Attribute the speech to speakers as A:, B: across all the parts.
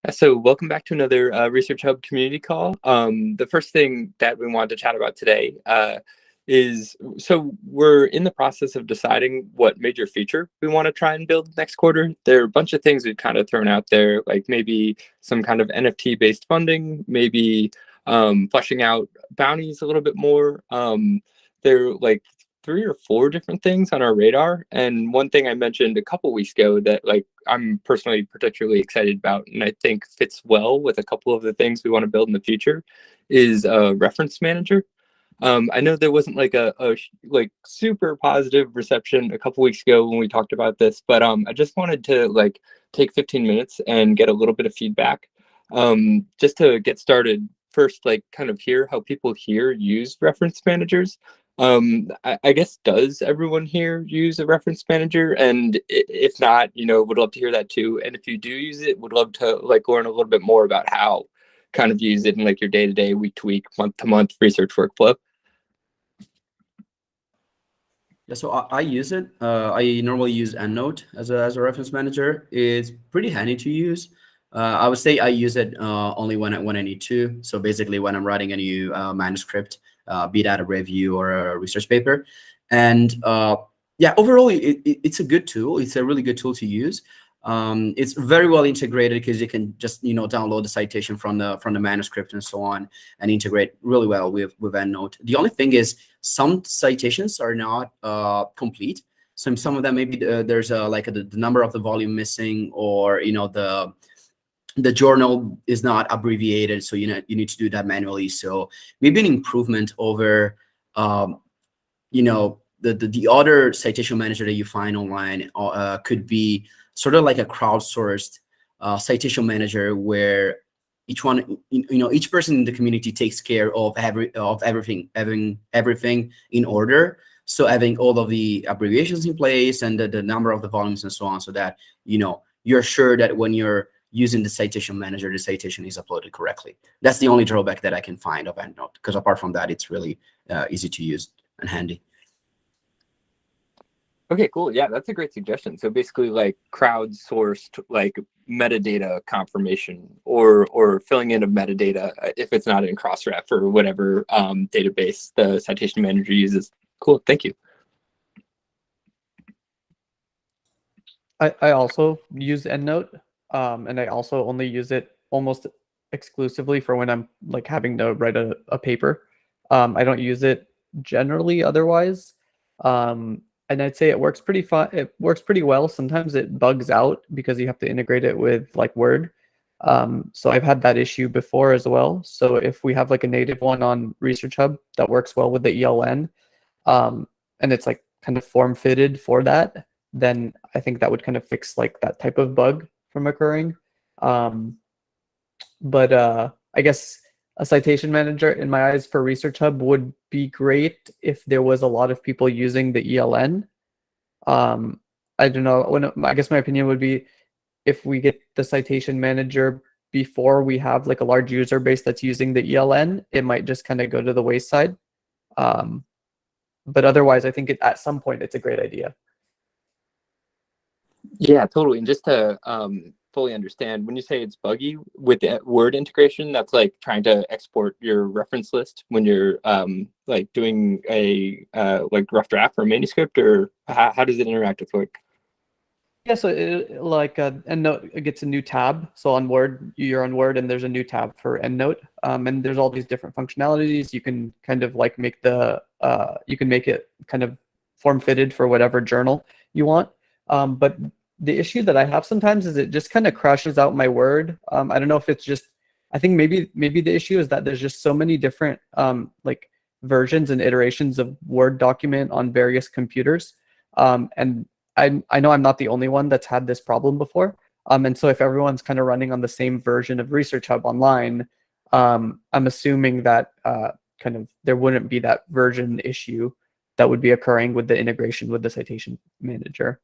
A: So welcome back to another Research Hub community call. The first thing that we wanted to chat about today is, so we're in the process of deciding what major feature we want to try and build next quarter. There are a bunch of things we've kind of thrown out there, like maybe some kind of NFT-based funding, maybe fleshing out bounties a little bit more. There are like 3 or 4 different things on our radar. And one thing I mentioned a couple weeks ago that I'm personally particularly excited about, and I think fits well with a couple of the things we want to build in the future, is a reference manager. I know there wasn't like a super positive reception a couple weeks ago when we talked about this, but I just wanted to take 15 minutes and get a little bit of feedback, just to get started. First, kind of hear how people here use reference managers. I guess, does everyone here use a reference manager? And if not, would love to hear that too. And if you do use it, would love to learn a little bit more about how kind of use it in your day-to-day, week-to-week, month-to-month research workflow.
B: Yeah, so I use it. I normally use EndNote as a reference manager. It's pretty handy to use. I would say I use it only when I need to. So basically, when I'm writing a new manuscript, be that a review or a research paper, and yeah, overall, it's a good tool. It's a really good tool to use. It's very well integrated because you can just download the citation from the manuscript and so on, and integrate really well with EndNote. The only thing is some citations are not complete. Some of them, maybe there's the number of the volume missing, or the journal is not abbreviated, so you need to do that manually. So maybe an improvement over the other citation manager that you find online could be sort of like a crowdsourced citation manager, where each person in the community takes care of everything, having everything in order. So having all of the abbreviations in place and the number of the volumes and so on, so that you're sure that when you're using the citation manager, the citation is uploaded correctly. That's the only drawback that I can find of EndNote, because apart from that, it's really easy to use and handy.
A: Okay, cool. Yeah, that's a great suggestion. So basically, crowdsourced metadata confirmation, or filling in of metadata if it's not in Crossref or whatever database the citation manager uses. Cool. Thank you.
C: I also use EndNote, and I also only use it almost exclusively for when I'm having to write a paper. I don't use it generally otherwise. And I'd say it works pretty fun. It works pretty well. Sometimes it bugs out because you have to integrate it with Word. So I've had that issue before as well. So if we have a native one on ResearchHub that works well with the ELN, and it's kind of form fitted for that, then I think that would kind of fix that type of bug from occurring. But I guess a citation manager, in my eyes, for ResearchHub would be great if there was a lot of people using the ELN. I don't know. I guess my opinion would be, if we get the citation manager before we have a large user base that's using the ELN, it might just kind of go to the wayside. But otherwise, I think at some point it's a great idea.
A: Yeah, totally. And just to fully understand, when you say it's buggy with the Word integration, that's trying to export your reference list when you're doing a rough draft or a manuscript, or how does it interact with Word?
C: Yeah, so EndNote, it gets a new tab. So on Word, you're on Word, and there's a new tab for EndNote, and there's all these different functionalities. You can kind of make you can make it kind of form fitted for whatever journal you want. But the issue that I have sometimes is it just kind of crashes out my Word. I don't know if it's just, I think maybe the issue is that there's just so many different versions and iterations of Word document on various computers. And I know I'm not the only one that's had this problem before. And so if everyone's kind of running on the same version of ResearchHub online, I'm assuming that kind of there wouldn't be that version issue that would be occurring with the integration with the citation manager.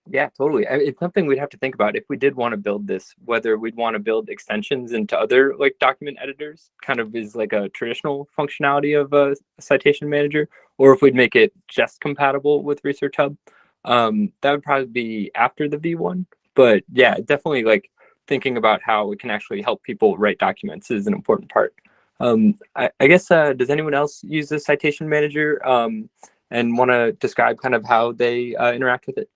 A: Yeah, totally. It's something we'd have to think about if we did want to build this, whether we'd want to build extensions into other document editors, kind of is a traditional functionality of a citation manager, or if we'd make it just compatible with ResearchHub. That would probably be after the V1. But yeah, definitely like thinking about how it can actually help people write documents is an important part. I guess, does anyone else use the citation manager and want to describe kind of how they interact with it?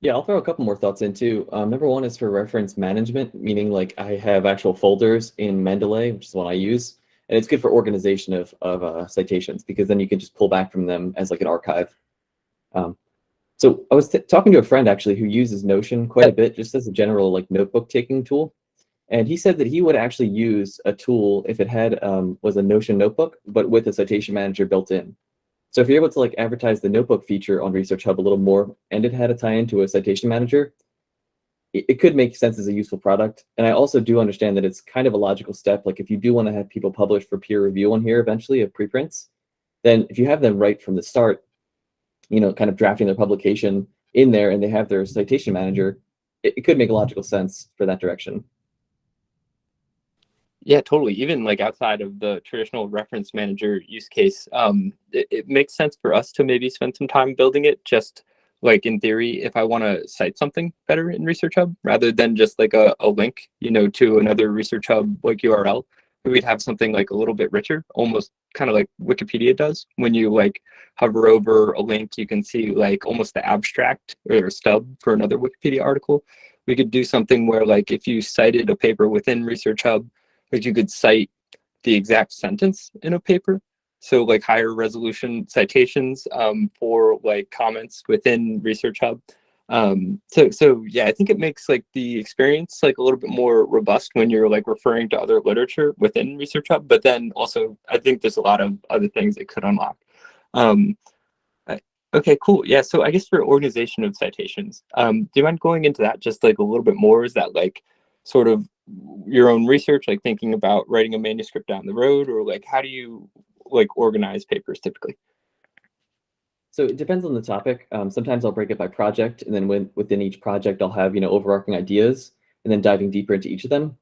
D: Yeah, I'll throw a couple more thoughts in too. Number one is for reference management, meaning like I have actual folders in Mendeley, which is one I use, and it's good for organization of citations because then you can just pull back from them as like an archive. So I was talking to a friend actually who uses Notion quite a bit, just as a general like notebook taking tool, and he said that he would actually use a tool if it had was a Notion notebook, but with a citation manager built in. So if you're able to like advertise the notebook feature on ResearchHub a little more, and it had a tie into a citation manager, it could make sense as a useful product. And I also do understand that it's kind of a logical step. Like if you do want to have people publish for peer review on here eventually of preprints, then if you have them right from the start, you know, kind of drafting their publication in there and they have their citation manager, it could make a logical sense for that direction.
A: Yeah, totally. Even like outside of the traditional reference manager use case, it makes sense for us to maybe spend some time building it. Just like in theory, if I want to cite something better in ResearchHub, rather than just like a link, you know, to another ResearchHub like URL, we'd have something like a little bit richer, almost kind of like Wikipedia does. When you like hover over a link, you can see like almost the abstract or stub for another Wikipedia article. We could do something where like if you cited a paper within ResearchHub, like you could cite the exact sentence in a paper. So like higher resolution citations for like comments within ResearchHub. So yeah, I think it makes like the experience like a little bit more robust when you're like referring to other literature within ResearchHub, but then also I think there's a lot of other things it could unlock. Okay, cool. Yeah, so I guess for organization of citations, do you mind going into that just like a little bit more? Is that like sort of your own research, like thinking about writing a manuscript down the road, or like how do you like organize papers typically?
D: So it depends on the topic. Sometimes I'll break it by project, and then within each project, I'll have, you know, overarching ideas, and then diving deeper into each of them.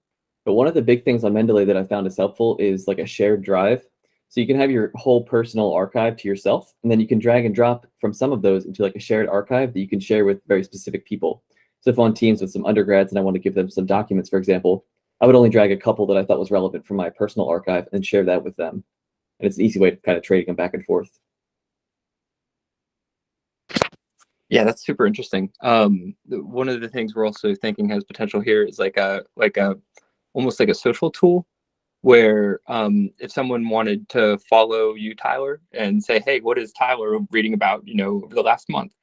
D: But one of the big things on Mendeley that I found is helpful is like a shared drive. So you can have your whole personal archive to yourself, and then you can drag and drop from some of those into like a shared archive that you can share with very specific people. So if on teams with some undergrads and I want to give them some documents, for example, I would only drag a couple that I thought was relevant from my personal archive and share that with them. And it's an easy way of kind of trading them back and forth.
A: Yeah, that's super interesting. One of the things we're also thinking has potential here is like a almost like a social tool where if someone wanted to follow you, Tyler, and say, hey, what is Tyler reading about, you know, over the last month?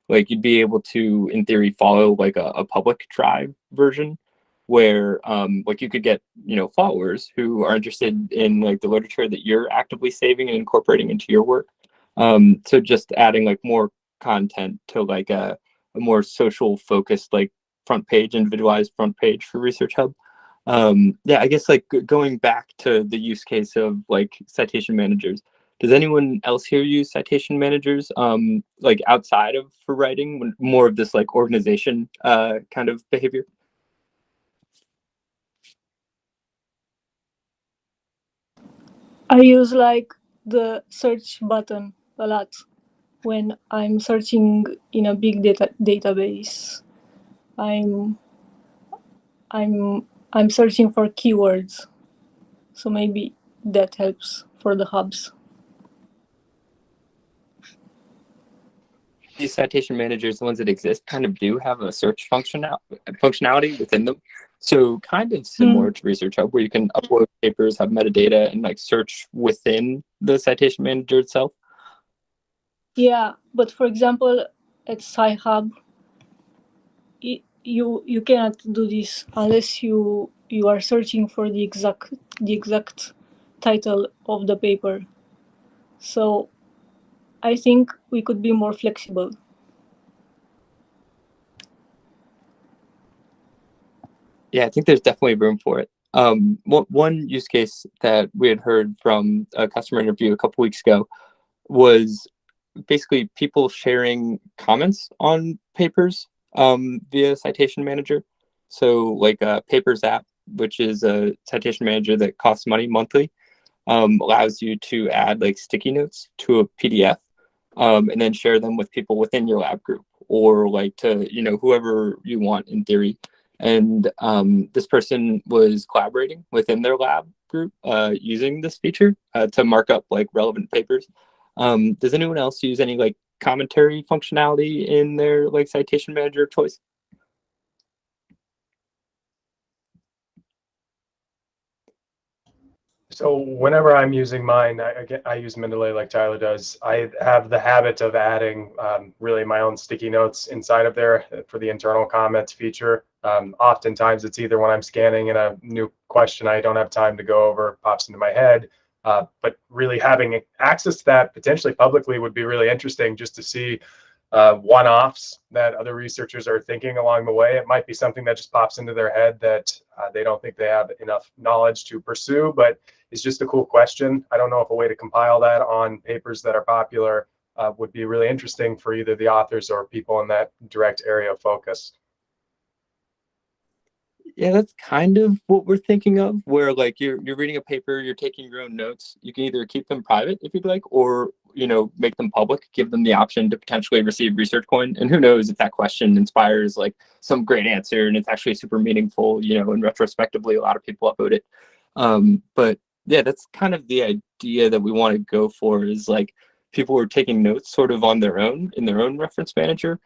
A: Like you'd be able to, in theory, follow like a public drive version where like you could get, you know, followers who are interested in like the literature that you're actively saving and incorporating into your work. So just adding like more content to like a more social focused like front page, individualized front page for ResearchHub. Yeah, I guess like going back to the use case of like citation managers, does anyone else here use citation managers like outside of for writing, more of this like organization kind of behavior?
E: I use like the search button a lot when I'm searching in a big database. I'm I'm searching for keywords, so maybe that helps for the hubs.
A: These citation managers, the ones that exist, kind of do have a search functionality within them. So kind of similar to ResearchHub, where you can upload papers, have metadata, and like search within the citation manager itself.
E: Yeah, but for example, at Sci-Hub, you cannot do this unless you are searching for the exact title of the paper. So I think we could be more flexible.
A: Yeah, I think there's definitely room for it. One use case that we had heard from a customer interview a couple weeks ago was basically people sharing comments on papers via Citation Manager. So like a Papers app, which is a citation manager that costs money monthly, allows you to add like sticky notes to a PDF and then share them with people within your lab group or like to, whoever you want in theory. And this person was collaborating within their lab group using this feature to mark up like relevant papers. Does anyone else use any like commentary functionality in their like citation manager choice?
F: So whenever I'm using mine, I use Mendeley like Tyler does. I have the habit of adding really my own sticky notes inside of there for the internal comments feature. Oftentimes it's either when I'm scanning and a new question I don't have time to go over pops into my head. But really having access to that potentially publicly would be really interesting, just to see one-offs that other researchers are thinking along the way. It might be something that just pops into their head that they don't think they have enough knowledge to pursue, but it's just a cool question. I don't know if a way to compile that on papers that are popular would be really interesting for either the authors or people in that direct area of focus.
A: Yeah, that's kind of what we're thinking of, where like you're reading a paper, you're taking your own notes. You can either keep them private if you'd like, or make them public, give them the option to potentially receive research coin. And who knows if that question inspires like some great answer and it's actually super meaningful, and retrospectively a lot of people upvote it. But yeah, that's kind of the idea that we want to go for, is like people are taking notes sort of on their own in their own reference manager.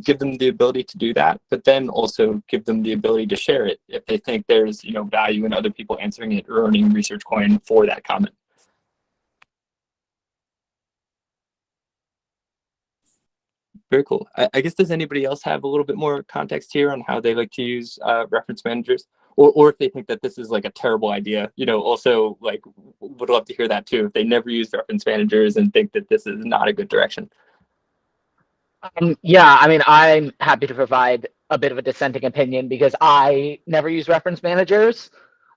A: Give them the ability to do that, but then also give them the ability to share it if they think there's value in other people answering it or earning research coin for that comment. Very cool. I guess, does anybody else have a little bit more context here on how they like to use reference managers, or if they think that this is like a terrible idea? Also like would love to hear that too, if they never use reference managers and think that this is not a good direction.
G: Yeah, I mean, I'm happy to provide a bit of a dissenting opinion because I never use reference managers.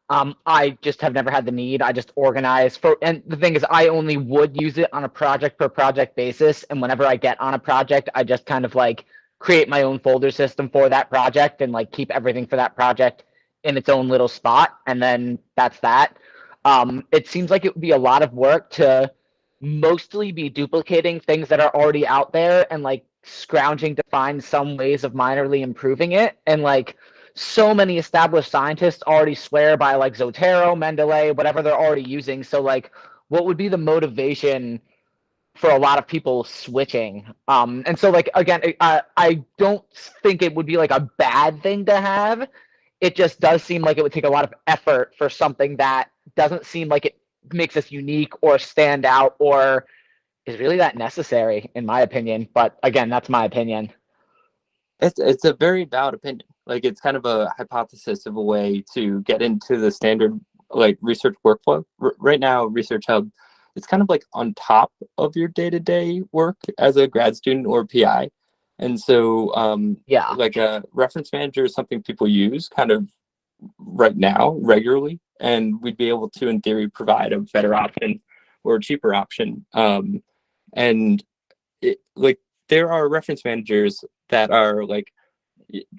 G: I just have never had the need. I just organize for, and the thing is, I only would use it on a project per project basis. And whenever I get on a project, I just kind of like create my own folder system for that project and like keep everything for that project in its own little spot. And then that's that. It seems like it would be a lot of work to mostly be duplicating things that are already out there and like scrounging to find some ways of minorly improving it. And like so many established scientists already swear by like Zotero, Mendeley, whatever they're already using. So like what would be the motivation for a lot of people switching? And so like, again, I don't think it would be like a bad thing to have. It just does seem like it would take a lot of effort for something that doesn't seem like it makes us unique or stand out or is really that necessary, in my opinion. But again, that's my opinion.
A: It's a very valid opinion. Like, it's kind of a hypothesis of a way to get into the standard like research workflow. Right now, ResearchHub, it's kind of like on top of your day-to-day work as a grad student or PI. And so
G: Yeah,
A: like a reference manager is something people use kind of right now regularly, and we'd be able to, in theory, provide a better option or a cheaper option. And like, there are reference managers that are like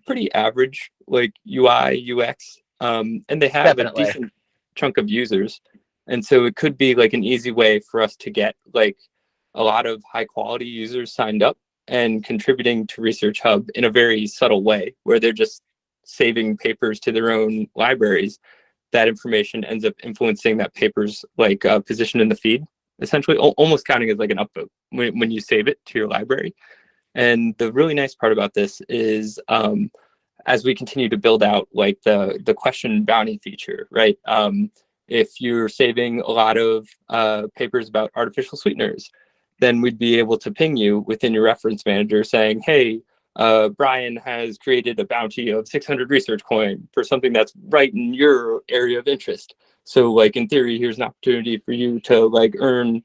A: pretty average, like UI, UX, and they have
G: definitely.
A: a decent chunk of users. And so it could be like an easy way for us to get like a lot of high quality users signed up and contributing to ResearchHub in a very subtle way, where they're just saving papers to their own libraries. That information ends up influencing that paper's like position in the feed, essentially almost counting as like an upvote when you save it to your library. And the really nice part about this is as we continue to build out like the question bounty feature, right? If you're saving a lot of papers about artificial sweeteners, then we'd be able to ping you within your reference manager saying, hey, Brian has created a bounty of 600 research coin for something that's right in your area of interest. So like, in theory, here's an opportunity for you to like earn,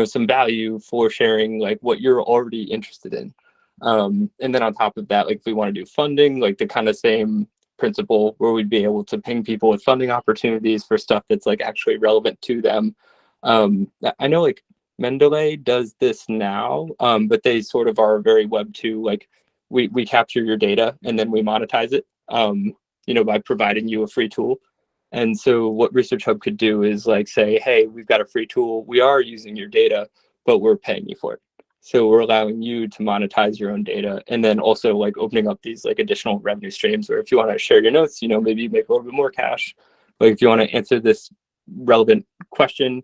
A: some value for sharing like what you're already interested in. And then on top of that, like if we want to do funding, like the kind of same principle where we'd be able to ping people with funding opportunities for stuff that's like actually relevant to them. I know like Mendeley does this now, but they sort of are very Web 2, like we capture your data and then we monetize it, by providing you a free tool. And so what ResearchHub could do is like say, hey, we've got a free tool. We are using your data, but we're paying you for it. So we're allowing you to monetize your own data, and then also like opening up these like additional revenue streams where if you want to share your notes, maybe you make a little bit more cash. Like if you want to answer this relevant question,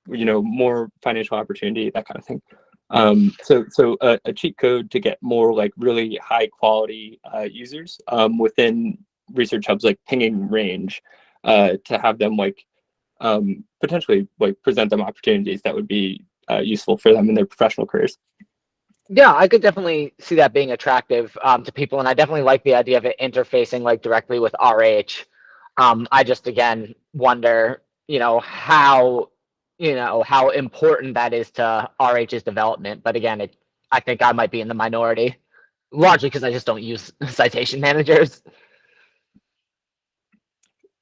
A: more financial opportunity, that kind of thing. So a cheat code to get more like really high quality users within ResearchHub's like pinging range to have them like potentially like present them opportunities that would be useful for them in their professional careers.
G: Yeah, I could definitely see that being attractive to people, and I definitely like the idea of it interfacing like directly with RH. I just again wonder, how important that is to RH's development. But again, I think I might be in the minority, largely because I just don't use citation managers.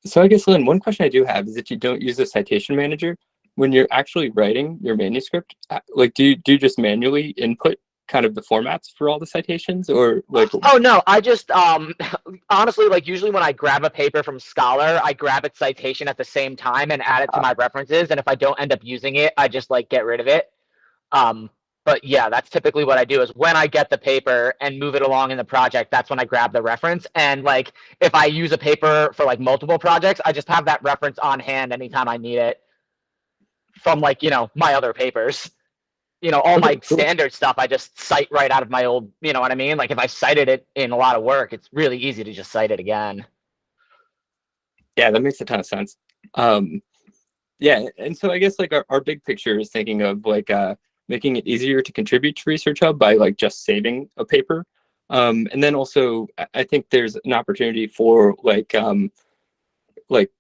A: So I guess, Lynn, one question I do have is if you don't use a citation manager, when you're actually writing your manuscript, like do you just manually input kind of the formats for all the citations, or like?
G: Oh no, I just honestly, like usually when I grab a paper from Scholar, I grab its citation at the same time and add it to my references, and if I don't end up using it, I just like get rid of it. But yeah, that's typically what I do is when I get the paper and move it along in the project, that's when I grab the reference. And like if I use a paper for like multiple projects, I just have that reference on hand anytime I need it from like, my other papers. All my standard stuff, I just cite right out of my old, you know what I mean? Like if I cited it in a lot of work, it's really easy to just cite it again.
A: Yeah, that makes a ton of sense. Yeah, and so I guess like our big picture is thinking of like making it easier to contribute to ResearchHub by like just saving a paper. And then also I think there's an opportunity for like a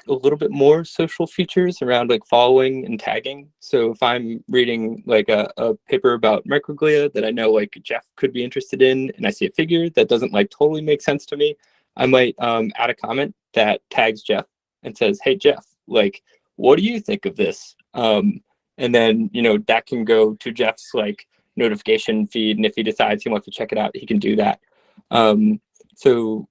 A: little bit more social features around like following and tagging. So if I'm reading like a paper about microglia that I know like Jeff could be interested in, and I see a figure that doesn't like totally make sense to me, I might add a comment that tags Jeff and says, "Hey Jeff, like, what do you think of this?" And then, that can go to Jeff's like notification feed. And if he decides he wants to check it out, he can do that. So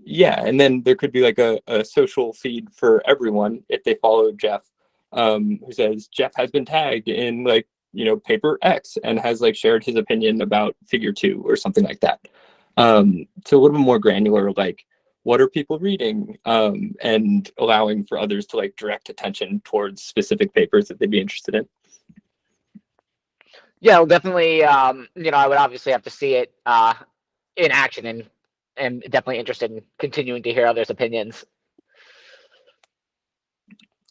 A: yeah, and then there could be like a social feed for everyone if they follow Jeff, who says Jeff has been tagged in like, paper X and has like shared his opinion about figure 2 or something like that. So a little bit more granular, like what are people reading, and allowing for others to like direct attention towards specific papers that they'd be interested in.
G: Yeah, well, definitely. I would obviously have to see it in action, and definitely interested in continuing to hear others' opinions.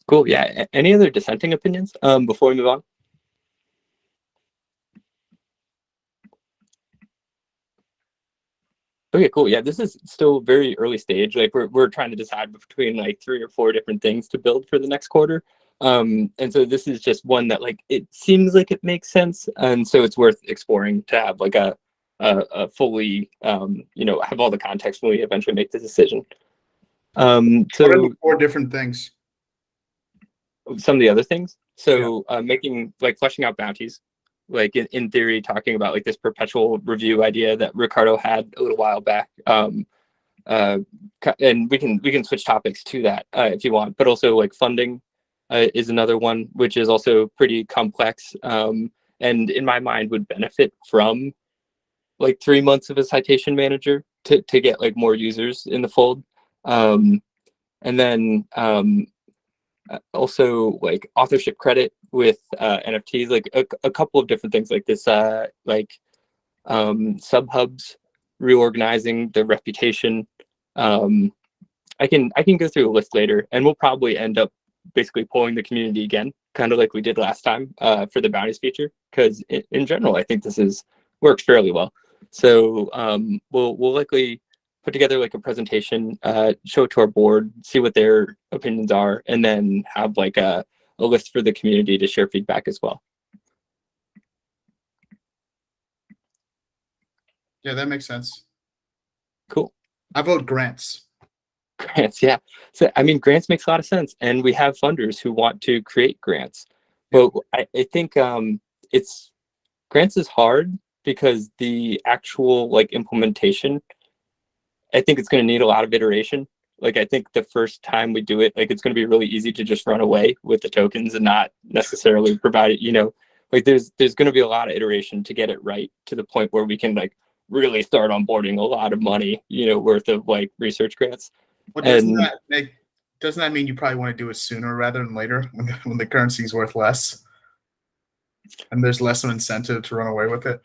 A: Cool. Yeah. Any other dissenting opinions before we move on? Okay, cool. Yeah, this is still very early stage. Like we're trying to decide between like 3 or 4 different things to build for the next quarter. And so this is just one that like it seems like it makes sense, and so it's worth exploring to have like a fully have all the context when we eventually make the decision. So
H: what are the 4 different things?
A: Some of the other things. So making like fleshing out bounties. Like in theory, talking about like this perpetual review idea that Ricardo had a little while back, and we can switch topics to that if you want. But also like funding is another one, which is also pretty complex, and in my mind would benefit from like 3 months of a citation manager to get like more users in the fold, and then also like authorship credit with NFTs, like a couple of different things like this, like sub-hubs, reorganizing the reputation. I can go through a list later, and we'll probably end up basically polling the community again, kind of like we did last time for the bounties feature, because in general, I think this works fairly well. So we'll likely put together like a presentation, show it to our board, see what their opinions are, and then have like a list for the community to share feedback as well.
H: Yeah, that makes sense. Cool. I vote grants.
A: Grants, yeah. So I mean, grants makes a lot of sense, and we have funders who want to create grants. But I think it's grants is hard because the actual like implementation, I think it's going to need a lot of iteration. Like I think the first time we do it, like it's going to be really easy to just run away with the tokens and not necessarily provide it. like there's going to be a lot of iteration to get it right to the point where we can like really start onboarding a lot of money, worth of like research grants.
H: Well,
A: And
H: doesn't that mean you probably want to do it sooner rather than later when the currency is worth less and there's less of an incentive to run away with it?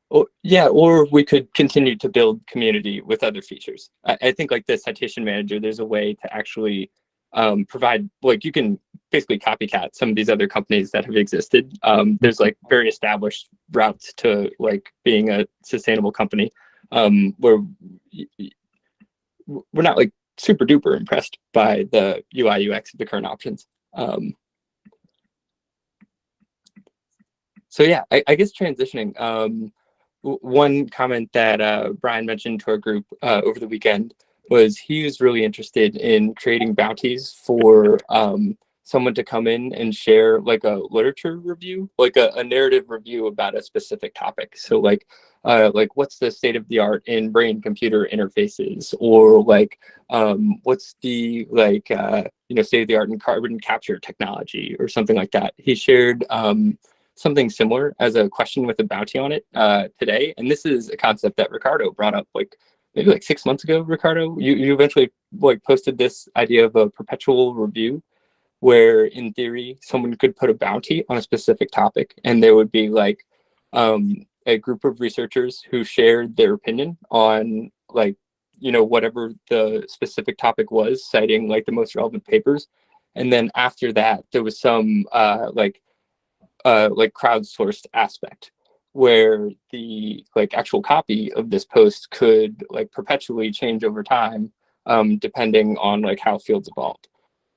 A: Well, yeah, or we could continue to build community with other features. I think like the citation manager, there's a way to actually provide, like you can basically copycat some of these other companies that have existed. There's like very established routes to like being a sustainable company where we're not like super duper impressed by the UI UX of the current options. So yeah, I guess transitioning. One comment that Brian mentioned to our group over the weekend was he was really interested in creating bounties for someone to come in and share like a literature review, like a narrative review about a specific topic. So like what's the state of the art in brain-computer interfaces, or like what's the like state of the art in carbon capture technology, or something like that. He shared something similar as a question with a bounty on it today, and this is a concept that Ricardo brought up like maybe like 6 months ago. Ricardo, you eventually like posted this idea of a perpetual review, where in theory someone could put a bounty on a specific topic, and there would be like a group of researchers who shared their opinion on like whatever the specific topic was, citing like the most relevant papers, and then after that there was some like crowdsourced aspect where the like actual copy of this post could like perpetually change over time depending on like how fields evolved.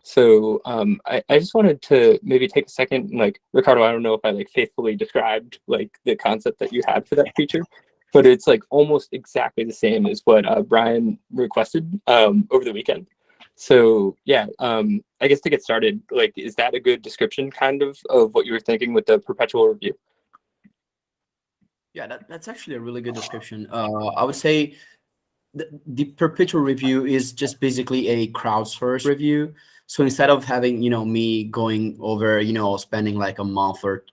A: So I just wanted to maybe take a second and like, Ricardo, I don't know if I like faithfully described like the concept that you had for that feature, but it's like almost exactly the same as what Brian requested over the weekend. So yeah, I guess to get started, like, is that a good description kind of what you were thinking with the perpetual review?
B: Yeah, that's actually a really good description. I would say the perpetual review is just basically a crowdsourced review. So instead of having me going over spending like a month or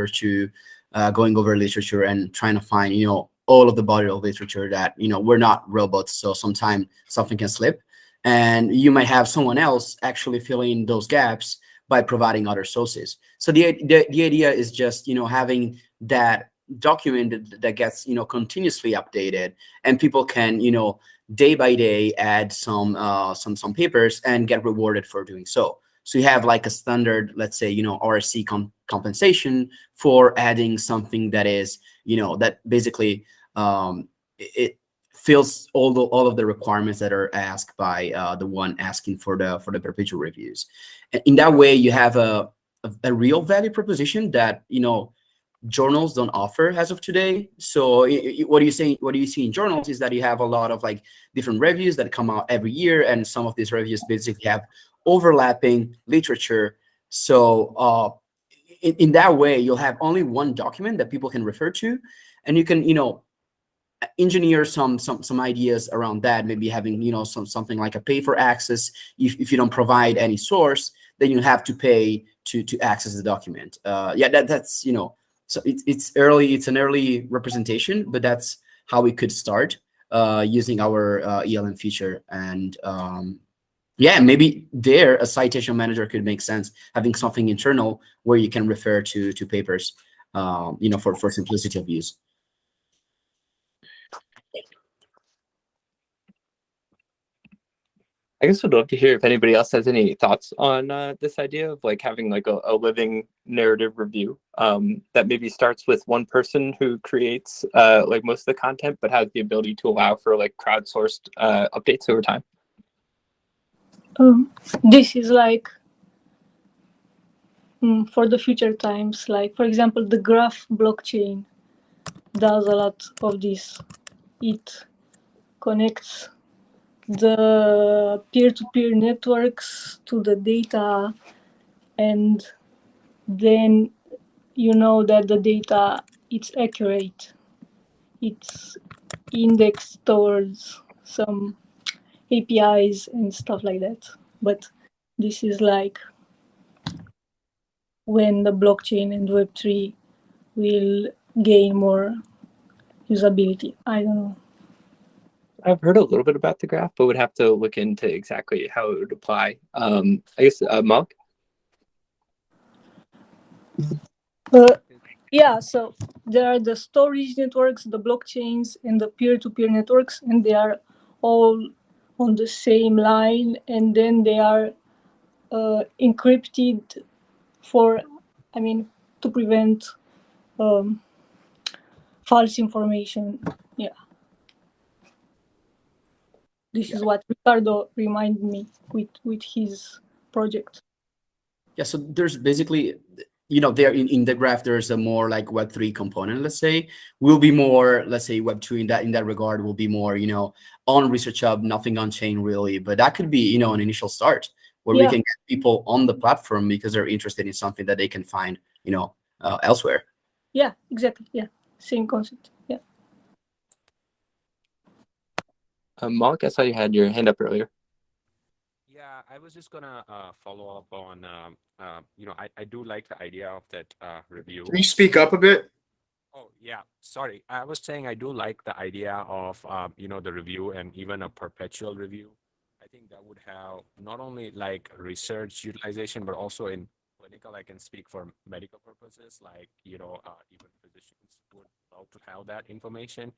B: two going over literature and trying to find all of the body of literature that we're not robots, so sometimes something can slip, and you might have someone else actually filling in those gaps by providing other sources. So the idea is just having that document that gets continuously updated, and people can day by day add some papers and get rewarded for doing so. So you have like a standard, let's say RSC compensation for adding something that is that basically it fills all of the requirements that are asked by the one asking for the perpetual reviews. And in that way you have a real value proposition that journals don't offer as of today. So what do you see in journals is that you have a lot of like different reviews that come out every year, and some of these reviews basically have overlapping literature. So in that way you'll have only one document that people can refer to, and you can engineer some ideas around that, maybe having something like a pay for access. If you don't provide any source, then you have to pay to access the document. Yeah, that's so it's an early representation, but that's how we could start using our ELM feature. And yeah, maybe there a citation manager could make sense, having something internal where you can refer to papers for simplicity of use.
A: I guess I'd love to hear if anybody else has any thoughts on this idea of like having like a living narrative review that maybe starts with one person who creates like most of the content, but has the ability to allow for like crowdsourced updates over time.
E: This is like for the future times. Like for example, the graph blockchain does a lot of this. It connects the peer-to-peer networks to the data, and then that the data it's accurate, it's indexed towards some APIs and stuff like that. But this is like when the blockchain and Web3 will gain more usability. I don't know.
A: I've heard a little bit about the graph, but would have to look into exactly how it would apply. I guess, Mark?
E: Yeah, so there are the storage networks, the blockchains, and the peer-to-peer networks, and they are all on the same line, and then they are encrypted to prevent false information. Yeah. This is what Ricardo reminded me with his project.
B: Yeah, so there's basically, there in the graph, there's a more like Web3 component, let's say, will be more, let's say Web2 in that regard will be more, on ResearchHub, nothing on chain really, but that could be, an initial start where we can get people on the platform because they're interested in something that they can find, elsewhere.
E: Yeah, exactly. Yeah, same concept. Yeah.
A: Mark, I saw you had your hand up earlier.
I: Yeah, I was just gonna follow up on, I do like the idea of that review.
H: Can you speak up a bit?
I: Oh, yeah, sorry. I was saying I do like the idea of, the review and even a perpetual review. I think that would have not only like research utilization, but also in clinical, I can speak for medical purposes, like, even physicians would love to have that information.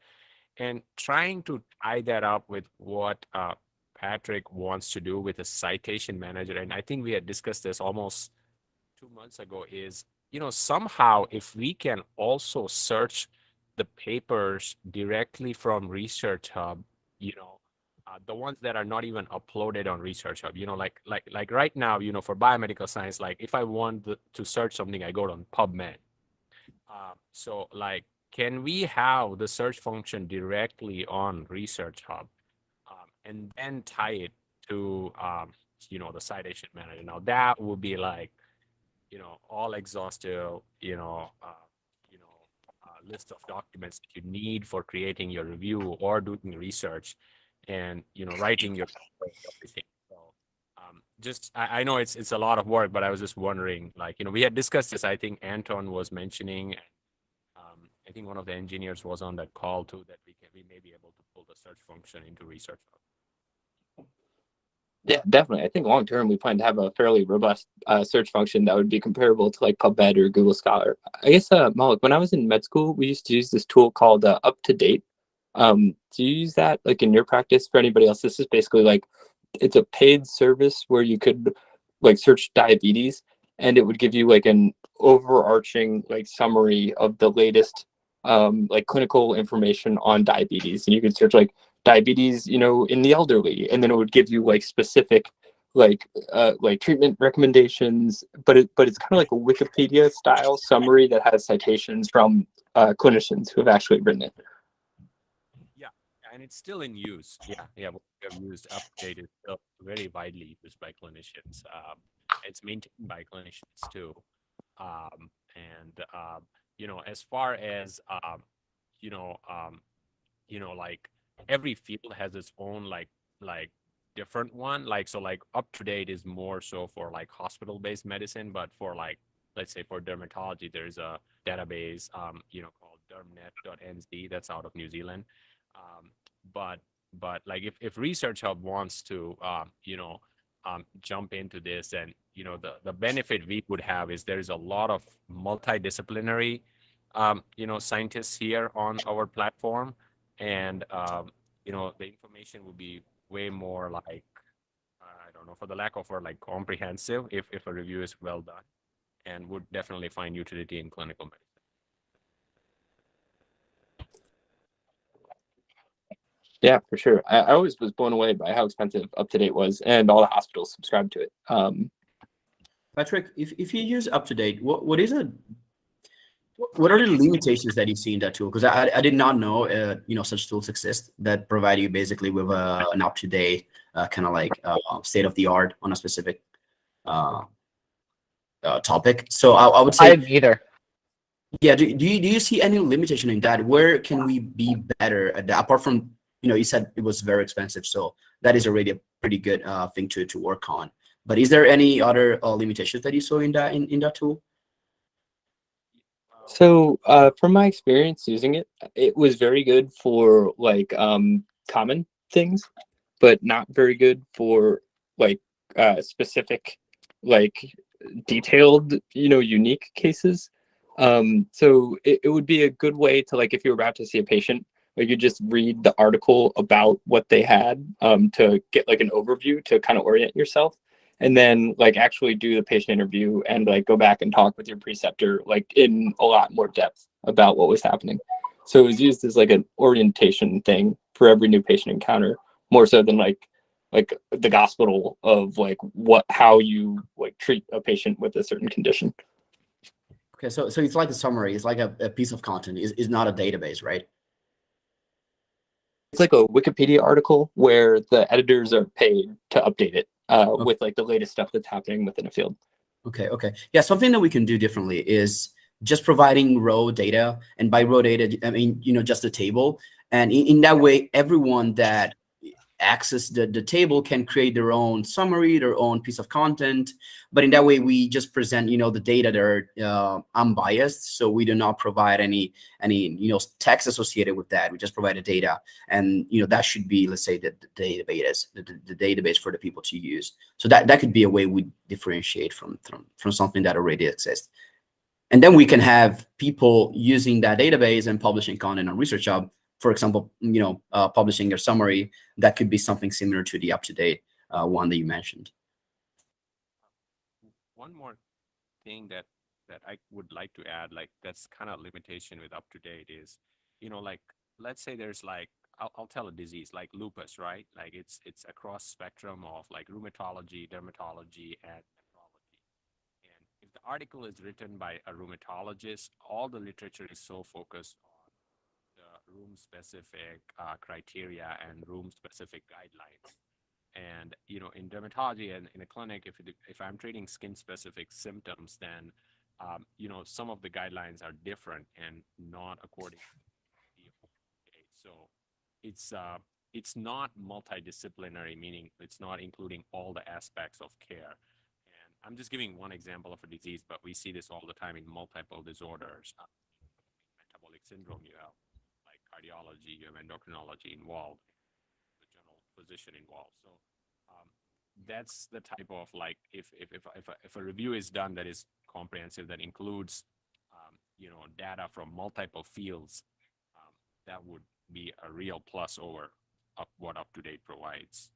I: And trying to tie that up with what Patrick wants to do with a citation manager, and I think we had discussed this almost 2 months ago, is, somehow if we can also search the papers directly from ResearchHub, the ones that are not even uploaded on ResearchHub, like right now, for biomedical science, like if I want to search something, I go on PubMed. So like, can we have the search function directly on ResearchHub, and then tie it to, the citation manager? Now that would be like, all exhaustive, list of documents that you need for creating your review or doing research and, writing your everything. So I know it's a lot of work, but I was just wondering, like, we had discussed this. I think Anton was mentioning, I think one of the engineers was on that call too, that we may be able to pull the search function into ResearchHub.
A: Yeah, definitely. I think long term we plan to have a fairly robust search function that would be comparable to like PubMed or Google Scholar. I guess, Malik, when I was in med school, we used to use this tool called Up to Date. Do you use that like in your practice? For anybody else, this is basically like it's a paid service where you could like search diabetes, and it would give you like an overarching like summary of the latest like clinical information on diabetes, and you could search like diabetes, in the elderly, and then it would give you like specific like treatment recommendations, but it's kind of like a Wikipedia style summary that has citations from clinicians who have actually written it.
I: Yeah, and it's still in use. Yeah, what we have used Update is still very widely used by clinicians. It's maintained by clinicians too. As far as like every field has its own like different one. Like, so like Up to Date is more so for like hospital-based medicine, but for like, let's say for dermatology, there's a database, called dermnet.nz that's out of New Zealand. But like if ResearchHub wants to, jump into this, and, the benefit we would have is there's a lot of multidisciplinary, scientists here on our platform. And, the information would be way more like, I don't know, for the lack of word, like comprehensive if a review is well done, and would definitely find utility in clinical medicine.
A: Yeah, for sure. I always was blown away by how expensive Up to Date was, and all the hospitals subscribed to it.
B: Patrick, if you use Up to Date, what is it? What are the limitations that you see in that tool? Because I did not know, such tools exist that provide you basically with an up-to-date kind of like state of the art on a specific topic. So I would say,
G: I didn't either.
B: yeah. Do you see any limitation in that? Where can we be better at that? Apart from, you said it was very expensive, so that is already a pretty good thing to work on. But is there any other limitations that you saw in that tool?
A: So, from my experience using it, it was very good for like common things, but not very good for like specific, like detailed, unique cases. So it would be a good way to, like, if you're about to see a patient, like, you just read the article about what they had, to get like an overview to kind of orient yourself, and then like actually do the patient interview and like go back and talk with your preceptor like in a lot more depth about what was happening. So it was used as like an orientation thing for every new patient encounter, more so than like the gospel of like how you like treat a patient with a certain condition.
B: Okay, so it's like a summary. It's like a piece of content. It's not a database, right?
A: It's like a Wikipedia article where the editors are paid to update it
B: Okay.
A: with like the latest stuff that's happening within a field.
B: Okay, okay. Yeah, something that we can do differently is just providing raw data. And by raw data, I mean, just a table. And in that way, everyone that access the table can create their own summary, their own piece of content. But in that way, we just present, the data that are unbiased. So we do not provide any text associated with that. We just provide the data. And, that should be, let's say, the database for the people to use. So that could be a way we differentiate from something that already exists. And then we can have people using that database and publishing content on ResearchHub. For example, publishing their summary. That could be something similar to the up-to-date one that you mentioned.
I: One more thing that I would like to add, like that's kind of limitation with up-to-date is, like let's say there's like I'll tell a disease like lupus, right? Like it's a cross spectrum of like rheumatology, dermatology, and nephrology. And if the article is written by a rheumatologist, all the literature is so focused on the room-specific criteria and room-specific guidelines. And in dermatology and in a clinic, if I'm treating skin-specific symptoms, then some of the guidelines are different and not according to the FDA. So it's not multidisciplinary, meaning it's not including all the aspects of care. And I'm just giving one example of a disease, but we see this all the time in multiple disorders. Metabolic syndrome, you have like cardiology, you have endocrinology involved, the general physician involved. So that's the type of like if a review is done that is comprehensive, that includes data from multiple fields, that would be a real plus over what up-to-date provides.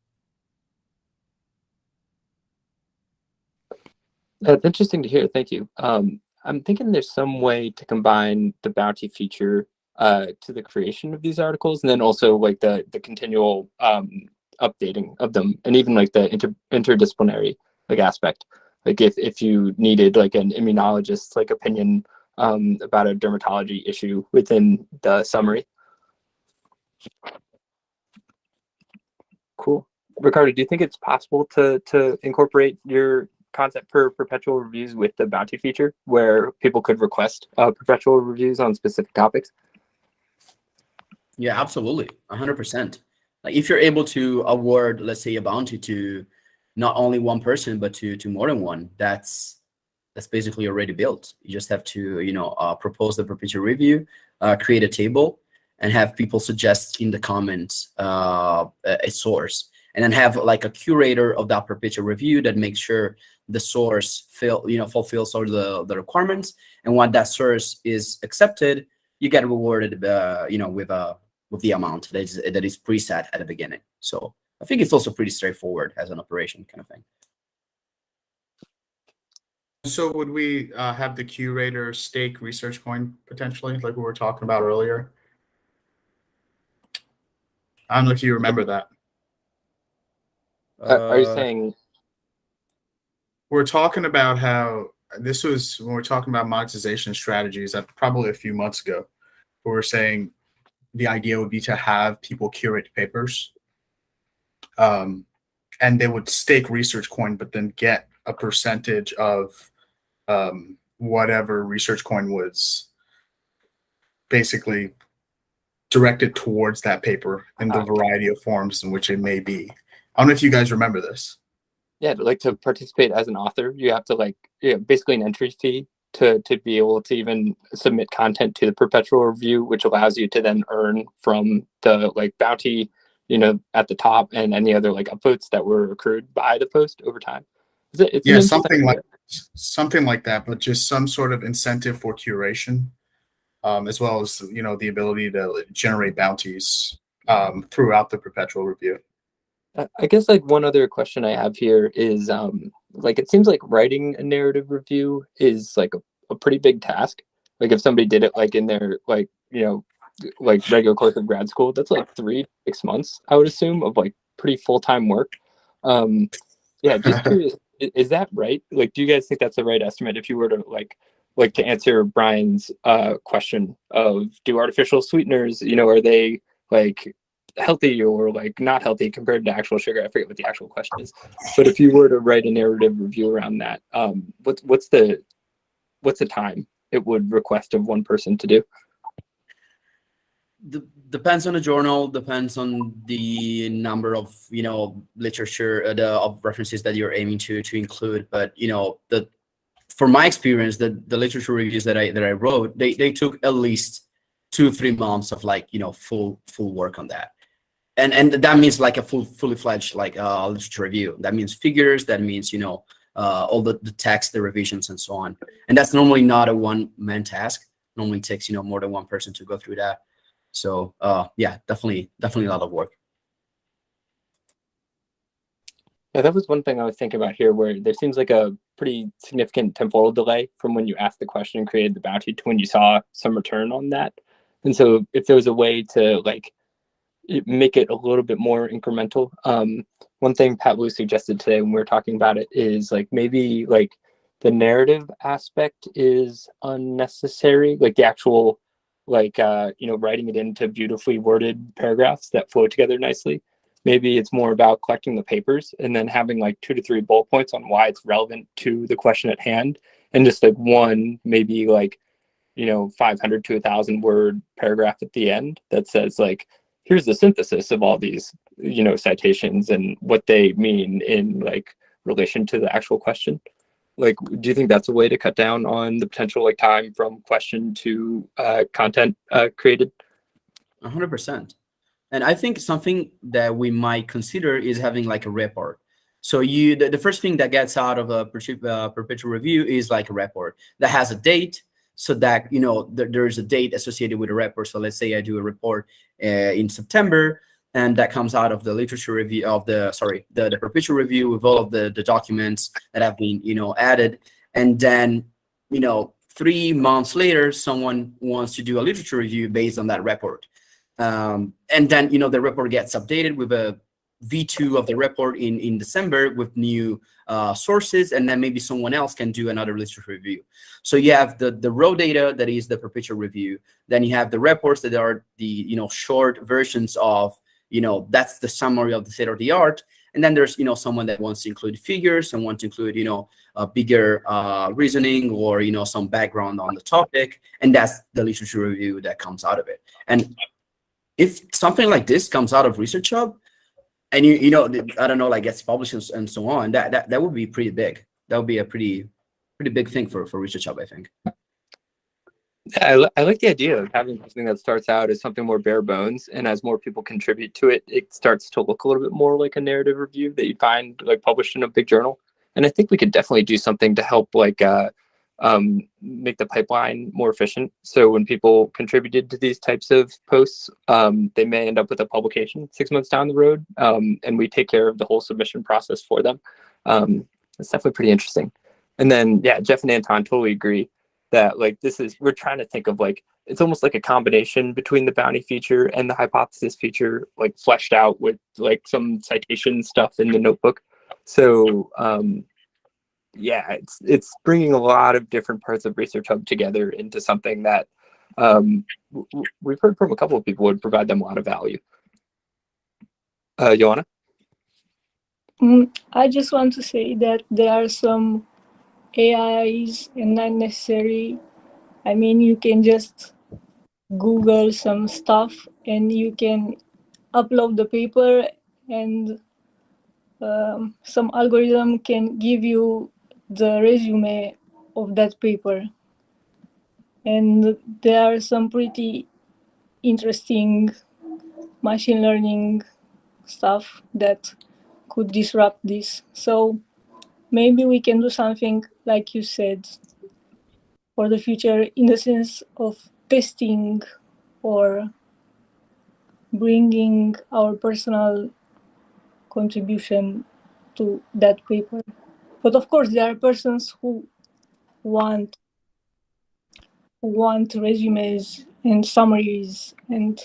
A: That's interesting to hear. Thank you. I'm thinking there's some way to combine the bounty feature to the creation of these articles, and then also like the continual updating of them, and even like the interdisciplinary like aspect. Like if you needed like an immunologist's like opinion about a dermatology issue within the summary. Cool. Ricardo, do you think it's possible to incorporate your concept for perpetual reviews with the bounty feature, where people could request perpetual reviews on specific topics?
B: Yeah, absolutely, 100%. Like if you're able to award, let's say, a bounty to not only one person but to more than one, that's basically already built. You just have to propose the perpetual review, create a table, and have people suggest in the comments a source, and then have like a curator of that perpetual review that makes sure the source fulfills all the requirements. And when that source is accepted, you get rewarded with the amount that is preset at the beginning. So I think it's also pretty straightforward as an operation kind of thing.
H: So would we have the curator stake research coin potentially, like we were talking about earlier? I don't know if you remember that.
A: Are you saying?
H: We're talking about how this was when we're talking about monetization strategies probably a few months ago, where we're saying the idea would be to have people curate papers, and they would stake research coin, but then get a percentage of whatever research coin was basically directed towards that paper in the variety of forms in which it may be. I don't know if you guys remember this.
A: Yeah, like to participate as an author, you have to like basically an entry fee to be able to even submit content to the perpetual review, which allows you to then earn from the like bounty, at the top, and any other like upvotes that were accrued by the post over time. It's
H: Yeah,
A: an
H: something like that, but just some sort of incentive for curation, as well as the ability to generate bounties throughout the perpetual review.
A: I guess like one other question I have here is like it seems like writing a narrative review is like a pretty big task. Like if somebody did it like in their like like regular course of grad school, that's like 3 to 6 months, I would assume, of like pretty full-time work. Yeah, just curious, is that right? Like, do you guys think that's the right estimate if you were to like to answer Brian's question of do artificial sweeteners, are they like healthy or like not healthy compared to actual sugar? I forget what the actual question is, but if you were to write a narrative review around that, what's the time it would request of one person to do?
B: Depends on the journal, depends on the number of literature, of references that you're aiming to include. But for my experience, the literature reviews that I wrote, they took at least 2-3 months of like full work on that. And that means like a fully fledged like literature review. That means figures, that means all the text, the revisions, and so on. And that's normally not a one-man task. Normally takes more than one person to go through that. So yeah, definitely a lot of work.
A: Yeah, that was one thing I was thinking about here, where there seems like a pretty significant temporal delay from when you asked the question and created the bounty to when you saw some return on that. And so if there was a way to like make it a little bit more incremental, one thing Pat Blue suggested today when we were talking about it is like maybe like the narrative aspect is unnecessary, like the actual like writing it into beautifully worded paragraphs that flow together nicely. Maybe it's more about collecting the papers and then having like 2 to 3 bullet points on why it's relevant to the question at hand, and just like one maybe like 500 to 1,000 word paragraph at the end that says like, here's the synthesis of all these citations and what they mean in like relation to the actual question. Like, do you think that's a way to cut down on the potential like time from question to content created?
B: 100%. And I think something that we might consider is having like a report. So the first thing that gets out of a perpetual review is like a report that has a date, so that there's a date associated with a report. So let's say I do a report in September, and that comes out of the literature review of the perpetual review with all of the documents that have been added. And then 3 months later, someone wants to do a literature review based on that report. And then the report gets updated with a V2 of the report in December with new sources, and then maybe someone else can do another literature review. So you have the raw data that is the perpetual review. Then you have the reports that are the short versions of that's the summary of the state of the art. And then there's someone that wants to include figures and want to include a bigger reasoning or some background on the topic, and that's the literature review that comes out of it. And if something like this comes out of ResearchHub, and I don't know, like gets published and so on, that would be pretty big. That would be a pretty big thing for ResearchHub, I think.
A: I like the idea of having something that starts out as something more bare bones, and as more people contribute to it, it starts to look a little bit more like a narrative review that you find like published in a big journal. And I think we could definitely do something to help like make the pipeline more efficient. So when people contributed to these types of posts, they may end up with a publication 6 months down the road, and we take care of the whole submission process for them. It's definitely pretty interesting. And then, yeah, Jeff and Anton totally agree that like we're trying to think of like, it's almost like a combination between the bounty feature and the hypothesis feature, like fleshed out with like some citation stuff in the notebook. So yeah, it's bringing a lot of different parts of ResearchHub together into something that we've heard from a couple of people would provide them a lot of value. Joanna?
E: I just want to say that there are some AIs and not necessary. I mean, you can just Google some stuff and you can upload the paper, and some algorithm can give you the resume of that paper. And there are some pretty interesting machine learning stuff that could disrupt this. So maybe we can do something like you said for the future in the sense of testing or bringing our personal contribution to that paper. But of course, there are persons who want resumes and summaries and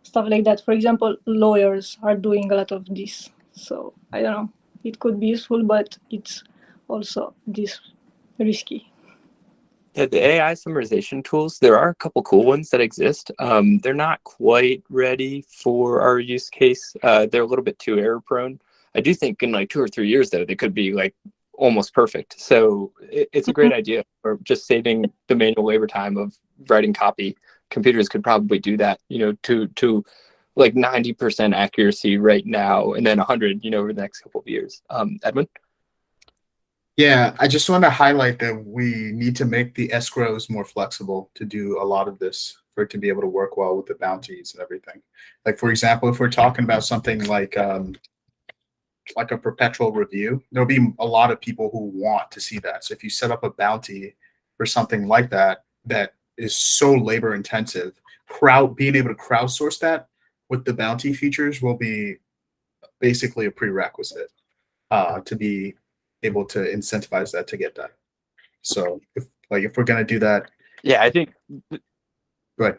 E: stuff like that. For example, lawyers are doing a lot of this. So I don't know. It could be useful, but it's also risky.
A: Yeah, the AI summarization tools, there are a couple cool ones that exist. They're not quite ready for our use case. They're a little bit too error prone. I do think in like 2 or 3 years, though, they could be like almost perfect. So it's a great idea for just saving the manual labor time of writing copy. Computers could probably do that, to like 90% accuracy right now, and then 100, over the next couple of years. Edwin?
H: Yeah, I just want to highlight that we need to make the escrows more flexible to do a lot of this for it to be able to work well with the bounties and everything. Like, for example, if we're talking about something like a perpetual review, there'll be a lot of people who want to see that. So if you set up a bounty for something like that, that is so labor intensive, being able to crowdsource that with the bounty features will be basically a prerequisite to be able to incentivize that to get done. So if we're going to do that.
A: Yeah, I think
H: Go ahead.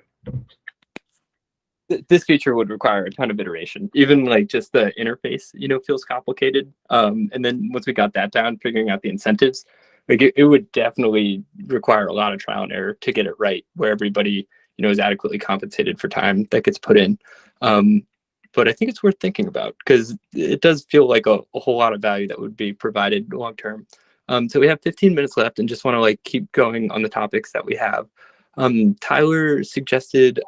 A: This feature would require a ton of iteration. Even like just the interface, feels complicated. And then once we got that down, figuring out the incentives, like it would definitely require a lot of trial and error to get it right, where everybody, is adequately compensated for time that gets put in. But I think it's worth thinking about because it does feel like a whole lot of value that would be provided long term. So we have 15 minutes left and just want to keep going on the topics that we have. Tyler suggested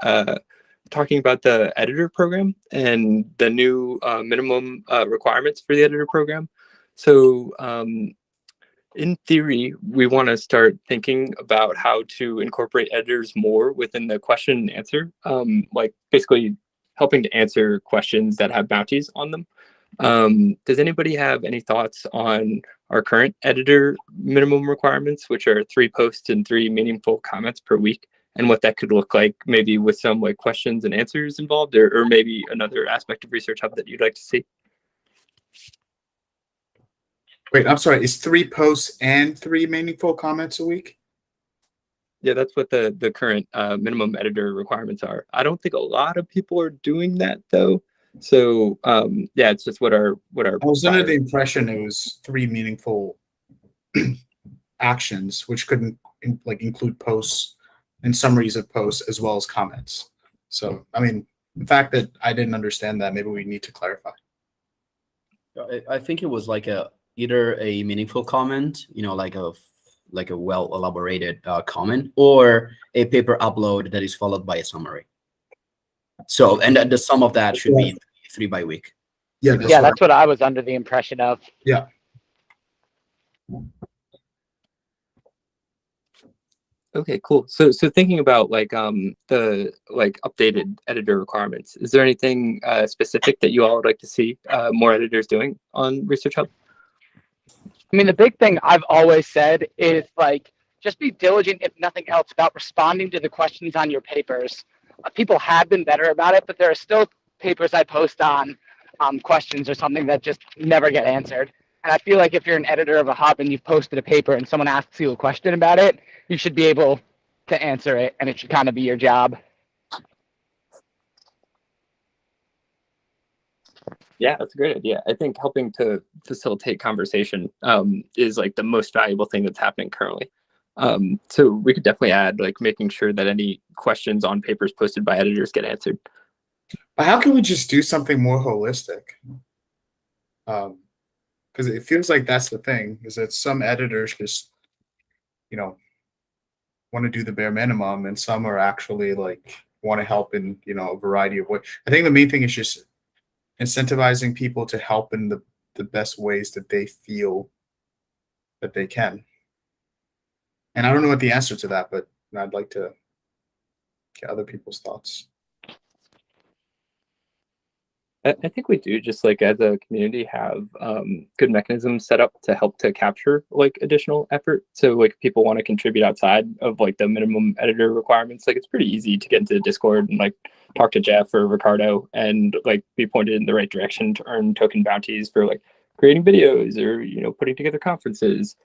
A: talking about the editor program and the new minimum requirements for the editor program. So in theory, we want to start thinking about how to incorporate editors more within the question and answer, basically helping to answer questions that have bounties on them. Does anybody have any thoughts on our current editor minimum requirements, which are 3 posts and 3 meaningful comments per week, and what that could look like, maybe with some questions and answers involved, or maybe another aspect of ResearchHub that you'd like to see?
H: Wait, I'm sorry. Is 3 posts and 3 meaningful comments a week?
A: Yeah, that's what the current minimum editor requirements are. I don't think a lot of people are doing that though. So yeah, it's just what our
H: I was under the impression it was 3 meaningful actions, which couldn't include posts and summaries of posts as well as comments. So I mean, the fact that I didn't understand that, maybe we need to clarify.
B: I think it was either a meaningful comment, like a well elaborated comment, or a paper upload that is followed by a summary. So, and the sum of that should be 3 by week.
H: Yeah,
G: that's what I was under the impression of.
H: Yeah.
A: Okay, cool. So thinking about the updated editor requirements, is there anything specific that you all would like to see more editors doing on ResearchHub?
G: I mean, the big thing I've always said is just be diligent, if nothing else, about responding to the questions on your papers. People have been better about it, but there are still papers I post on questions or something that just never get answered. And I feel like if you're an editor of a hub and you've posted a paper and someone asks you a question about it, you should be able to answer it, and it should kind of be your job.
A: Yeah, that's a great idea. I think helping to facilitate conversation is the most valuable thing that's happening currently. So we could definitely add making sure that any questions on papers posted by editors get answered.
H: But how can we just do something more holistic? Because it feels like that's the thing, is that some editors just, want to do the bare minimum, and some are actually want to help in, a variety of ways. I think the main thing is just incentivizing people to help in the best ways that they feel that they can. And I don't know what the answer to that, but and I'd like to get other people's thoughts.
A: I think we do, just like as a community, have good mechanisms set up to help to capture like additional effort. So like if people want to contribute outside of like the minimum editor requirements, like it's pretty easy to get into Discord and like talk to Jeff or Ricardo and like be pointed in the right direction to earn token bounties for like creating videos or, you know, putting together conferences.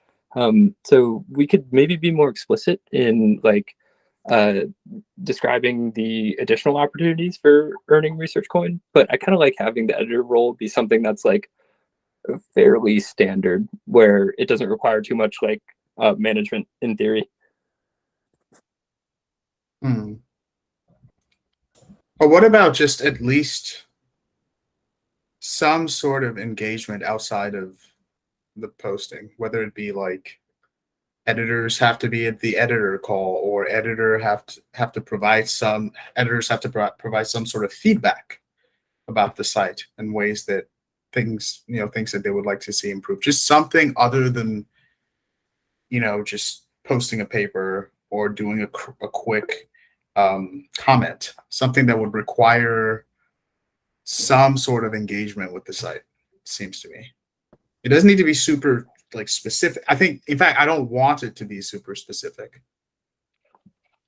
A: So we could maybe be more explicit in like describing the additional opportunities for earning research coin, but I kind of like having the editor role be something that's like fairly standard, where it doesn't require too much like management in theory.
H: But what about just at least some sort of engagement outside of the posting, whether it be like editors have to be at the editor call, or editors have to provide some sort of feedback about the site and ways that things that they would like to see improved. Just something other than, you know, just posting a paper or doing a quick comment, something that would require some sort of engagement with the site, it seems to me. It doesn't need to be super like specific. I think, in fact, I don't want it to be super specific.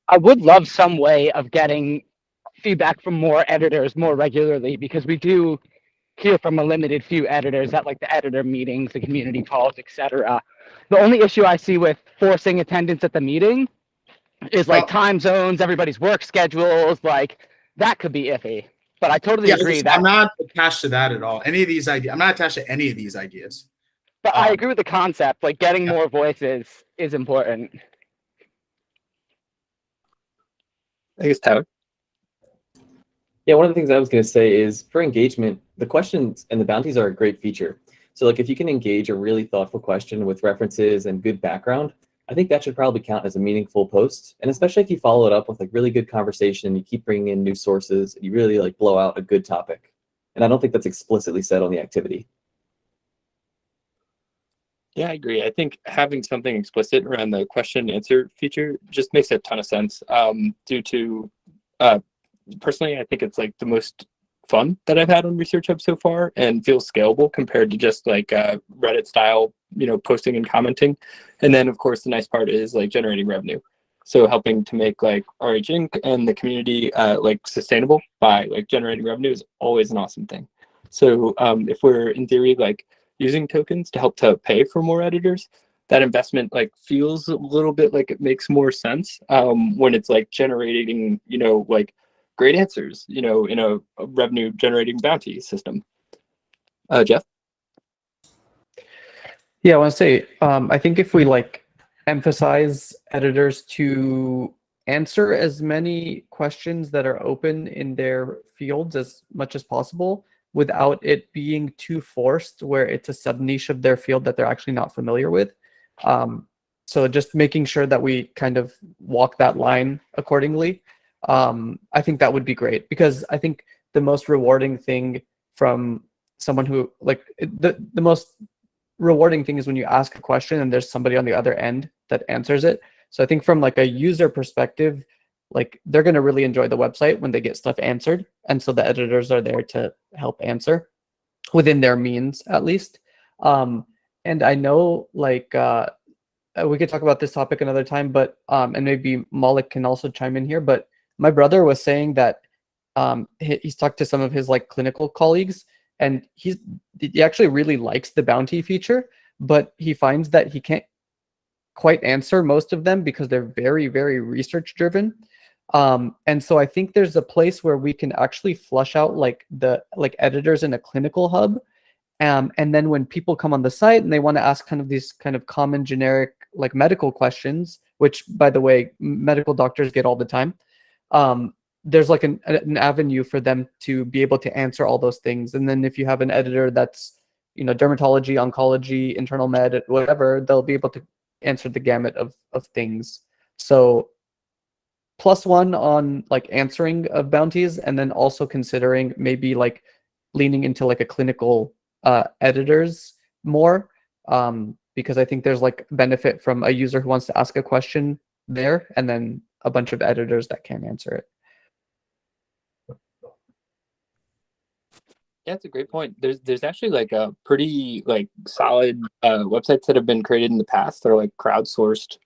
G: I would love some way of getting feedback from more editors more regularly, because we do hear from a limited few editors at like the editor meetings, the community calls, etc. The only issue I see with forcing attendance at the meeting is like time zones, everybody's work schedules, like that could be iffy. But I totally agree that
H: I'm not attached to that at all. Any of these ideas, I'm not attached to any of these ideas.
G: But I agree with the concept. Like getting more voices is important.
A: I guess Tyler.
D: Yeah, one of the things I was going to say is for engagement, the questions and the bounties are a great feature. So like if you can engage a really thoughtful question with references and good background, I think that should probably count as a meaningful post. And especially if you follow it up with like really good conversation and you keep bringing in new sources, you really like blow out a good topic. And I don't think that's explicitly said on the activity.
A: Yeah, I agree. I think having something explicit around the question and answer feature just makes a ton of sense. Due to personally, I think it's like the most fun that I've had on ResearchHub so far, and feels scalable compared to just like Reddit style, you know, posting and commenting. And then of course the nice part is like generating revenue. So helping to make like RH Inc. and the community like sustainable by like generating revenue is always an awesome thing. So if we're in theory like using tokens to help to pay for more editors, that investment like feels a little bit like it makes more sense when it's like generating, you know, like great answers, you know, in a revenue generating bounty system. Jeff?
C: Yeah, I want to say, I think if we like emphasize editors to answer as many questions that are open in their fields as much as possible, without it being too forced where it's a sub niche of their field that they're actually not familiar with. So just making sure that we kind of walk that line accordingly. I think that would be great, because I think the most rewarding thing from someone who like the most rewarding thing is when you ask a question and there's somebody on the other end that answers it. So I think from like a user perspective, like they're going to really enjoy the website when they get stuff answered. And so the editors are there to help answer within their means, at least. And I know like we could talk about this topic another time, but and maybe Malik can also chime in here, but my brother was saying that he's talked to some of his like clinical colleagues, and he actually really likes the bounty feature, but he finds that he can't quite answer most of them because they're very, very research driven. And so I think there's a place where we can actually flush out like the editors in a clinical hub. And then when people come on the site and they want to ask kind of these kind of common generic like medical questions, which by the way, medical doctors get all the time, there's like an avenue for them to be able to answer all those things. And then if you have an editor that's, you know, dermatology, oncology, internal med, whatever, they'll be able to answer the gamut of things. So +1 on like answering of bounties, and then also considering maybe like leaning into like a clinical editors more, because I think there's like benefit from a user who wants to ask a question there, and then a bunch of editors that can answer it.
A: Yeah, that's a great point. There's actually like a pretty like solid websites that have been created in the past that are like crowdsourced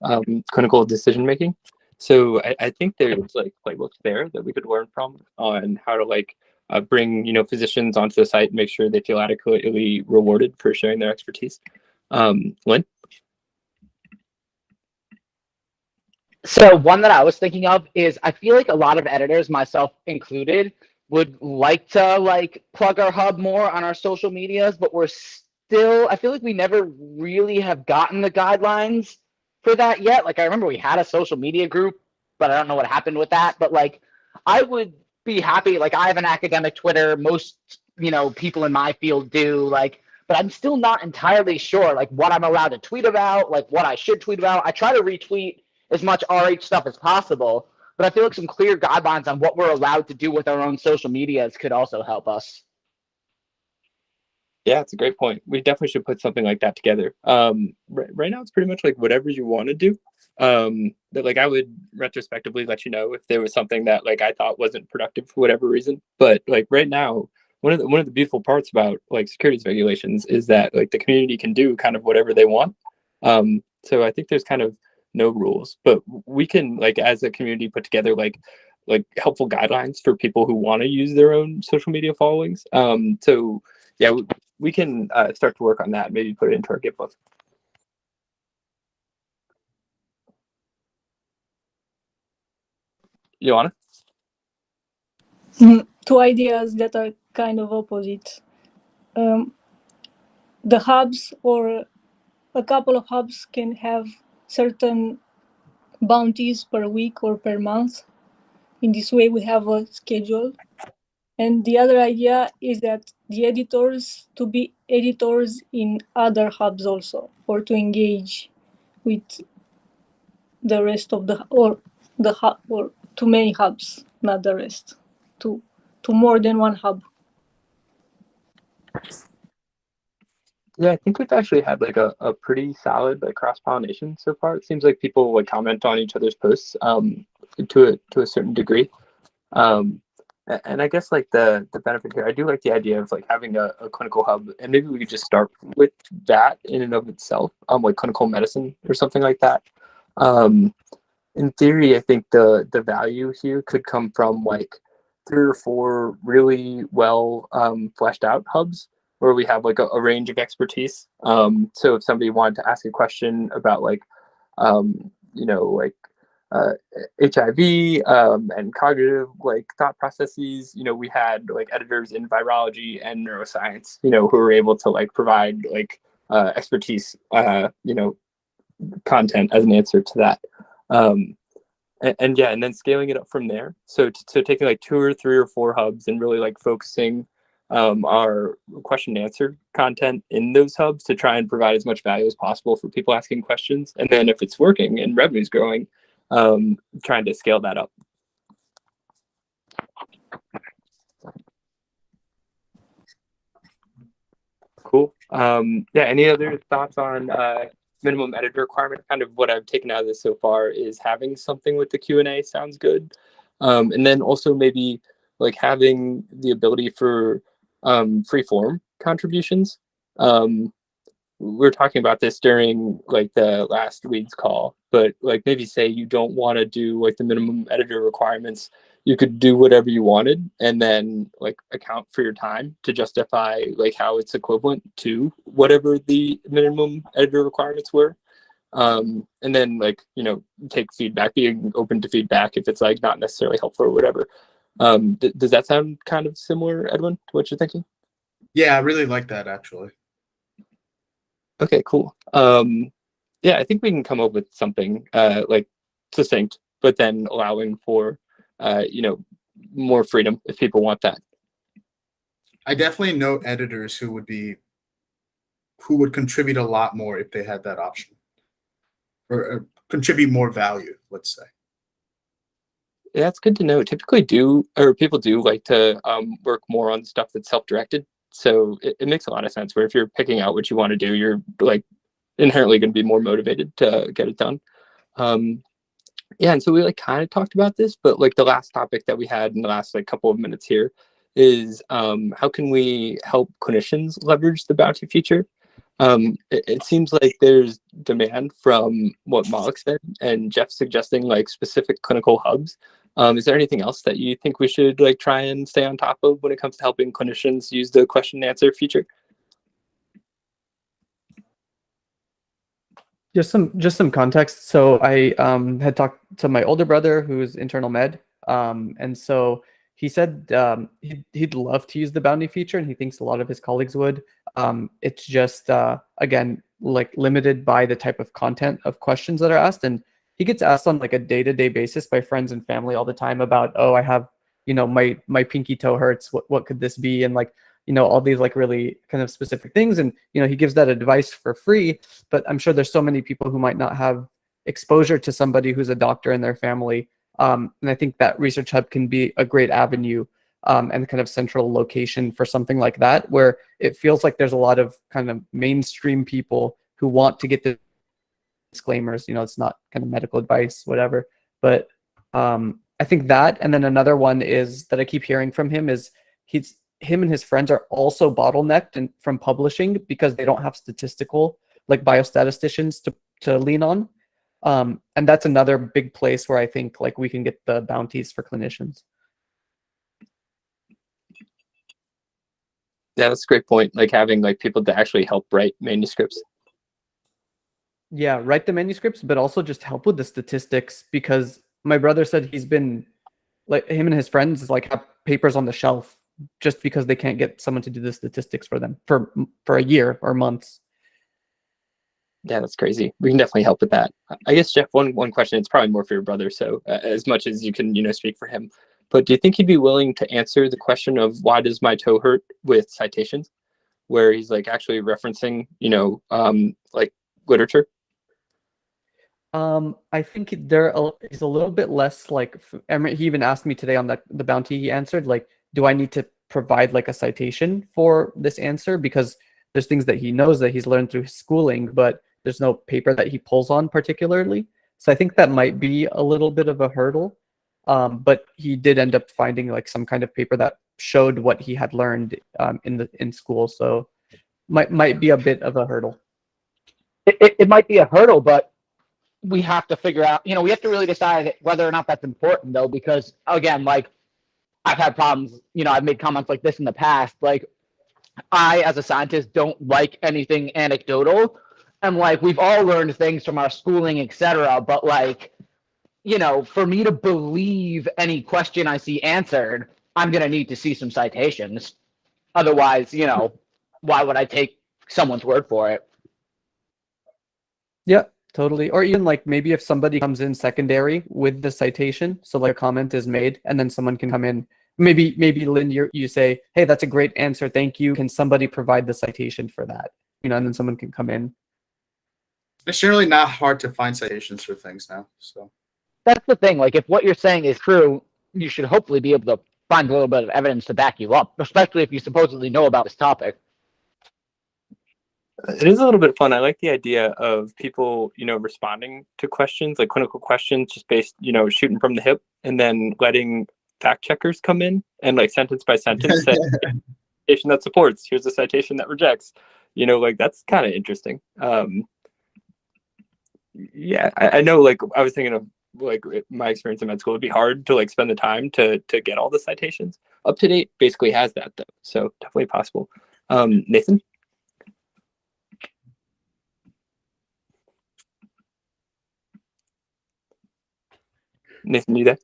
A: clinical decision making. So I think there's like playbooks there that we could learn from on how to like bring physicians onto the site and make sure they feel adequately rewarded for sharing their expertise. Lynn?
G: So one that I was thinking of is I feel like a lot of editors, myself included, would like to like plug our hub more on our social medias, but I feel like we never really have gotten the guidelines for that yet. Like I remember we had a social media group, but I don't know what happened with that. But like I would be happy, like I have an academic Twitter, most people in my field do, like, but I'm still not entirely sure like what I'm allowed to tweet about, like what I should tweet about. I try to retweet as much RH stuff as possible, but I feel like some clear guidelines on what we're allowed to do with our own social medias could also help us.
A: Yeah, it's a great point. We definitely should put something like that together. Right now, it's pretty much like whatever you want to do. That like I would retrospectively let you know if there was something that like I thought wasn't productive for whatever reason. But like right now, one of the beautiful parts about like securities regulations is that like the community can do kind of whatever they want. So I think there's kind of no rules, but we can like as a community put together like helpful guidelines for people who want to use their own social media followings. So yeah, we can start to work on that. Maybe put it into our GitHub. Joanna?
E: Two ideas that are kind of opposite. The hubs or a couple of hubs can have certain bounties per week or per month. In this way, we have a schedule. And the other idea is that the editors to be editors in other hubs also, or to engage with the rest of the hub, or to many hubs, not the rest, to more than one hub.
A: Yeah, I think we've actually had like a pretty solid like cross-pollination so far. It seems like people like comment on each other's posts to a certain degree. And I guess like the benefit here, I do like the idea of like having a clinical hub, and maybe we could just start with that in and of itself, like clinical medicine or something like that. In theory, I think the value here could come from like 3 or 4 really well fleshed out hubs where we have like a range of expertise. So if somebody wanted to ask a question about like like HIV and cognitive like thought processes, we had like editors in virology and neuroscience, who were able to like provide like expertise, content as an answer to that. And yeah, and then scaling it up from there. So taking like 2 or 3 or 4 hubs and really like focusing our question and answer content in those hubs to try and provide as much value as possible for people asking questions. And then if it's working and revenue's growing, trying to scale that up. Cool. Yeah, any other thoughts on minimum editor requirement? Kind of what I've taken out of this so far is having something with the Q&A sounds good. And then also maybe like having the ability for free form contributions. We were talking about this during like the last week's call, but like maybe say you don't want to do like the minimum editor requirements, you could do whatever you wanted and then like account for your time to justify like how it's equivalent to whatever the minimum editor requirements were. And then like, take feedback, being open to feedback if it's like not necessarily helpful or whatever. Does that sound kind of similar, Edwin, to what you're thinking?
H: Yeah, I really like that actually.
A: Okay, cool. Yeah, I think we can come up with something like succinct, but then allowing for more freedom if people want that.
H: I definitely know editors who would contribute a lot more if they had that option, or contribute more value, let's say.
A: Yeah, it's good to know. Typically people do like to work more on stuff that's self-directed. So it makes a lot of sense where if you're picking out what you want to do, you're like inherently going to be more motivated to get it done. Yeah, and so we like kind of talked about this, but like the last topic that we had in the last like couple of minutes here is how can we help clinicians leverage the bounty feature? It seems like there's demand from what Malik said and Jeff suggesting like specific clinical hubs. Is there anything else that you think we should like try and stay on top of when it comes to helping clinicians use the question and answer feature?
C: Just some context. So I had talked to my older brother who's internal med, and so he said he'd love to use the bounty feature, and he thinks a lot of his colleagues would. It's just again like limited by the type of content of questions that are asked, and he gets asked on like a day-to-day basis by friends and family all the time about, oh, I have, you know, my pinky toe hurts. What could this be? And like, you know, all these like really kind of specific things. And, you know, he gives that advice for free, but I'm sure there's so many people who might not have exposure to somebody who's a doctor in their family. And I think that ResearchHub can be a great avenue and kind of central location for something like that, where it feels like there's a lot of kind of mainstream people who want to get the disclaimers, you know, it's not kind of medical advice, whatever. But I think that, and then another one is that I keep hearing from him is him and his friends are also bottlenecked from publishing because they don't have statistical like biostatisticians to lean on. And that's another big place where I think like we can get the bounties for clinicians.
A: Yeah, that's a great point. Like having like people to actually help write manuscripts.
C: Yeah, write the manuscripts, but also just help with the statistics, because my brother said he's been like, him and his friends like have papers on the shelf just because they can't get someone to do the statistics for them for a year or months.
A: Yeah, that's crazy. We can definitely help with that. I guess, Jeff, one question, it's probably more for your brother, so as much as you can, you know, speak for him. But do you think he'd be willing to answer the question of why does my toe hurt with citations, where he's like actually referencing, you know, like literature?
C: I think he's a little bit less like, I mean, he even asked me today on the bounty, he answered like, do I need to provide like a citation for this answer? Because there's things that he knows that he's learned through his schooling, but there's no paper that he pulls on particularly. So I think that might be a little bit of a hurdle. But he did end up finding like some kind of paper that showed what he had learned in school. So might be a bit of a hurdle.
G: It might be a hurdle, but we have to figure out, you know, we have to really decide whether or not that's important, though, because again, like I've had problems, you know, I've made comments like this in the past. Like I, as a scientist, don't like anything anecdotal. And like we've all learned things from our schooling, etc. But like, you know, for me to believe any question I see answered, I'm going to need to see some citations. Otherwise, you know, why would I take someone's word for it?
C: Yeah, totally. Or even like maybe if somebody comes in secondary with the citation, so like a comment is made and then someone can come in. Maybe Lynn, you say, hey, that's a great answer, thank you. Can somebody provide the citation for that? You know, and then someone can come in.
H: It's generally not hard to find citations for things now. So
G: That's the thing. Like if what you're saying is true, you should hopefully be able to find a little bit of evidence to back you up, especially if you supposedly know about this topic.
A: It is a little bit fun. I like the idea of people, you know, responding to questions, like clinical questions, just based, you know, shooting from the hip, and then letting fact checkers come in and like sentence by sentence say, citation that supports, here's a citation that rejects. You know, like that's kind of interesting. Yeah, I know. Like I was thinking of like my experience in med school, it'd be hard to like spend the time to get all the citations. Up to date basically has that though, so definitely possible. Nathan. Nathan, you there?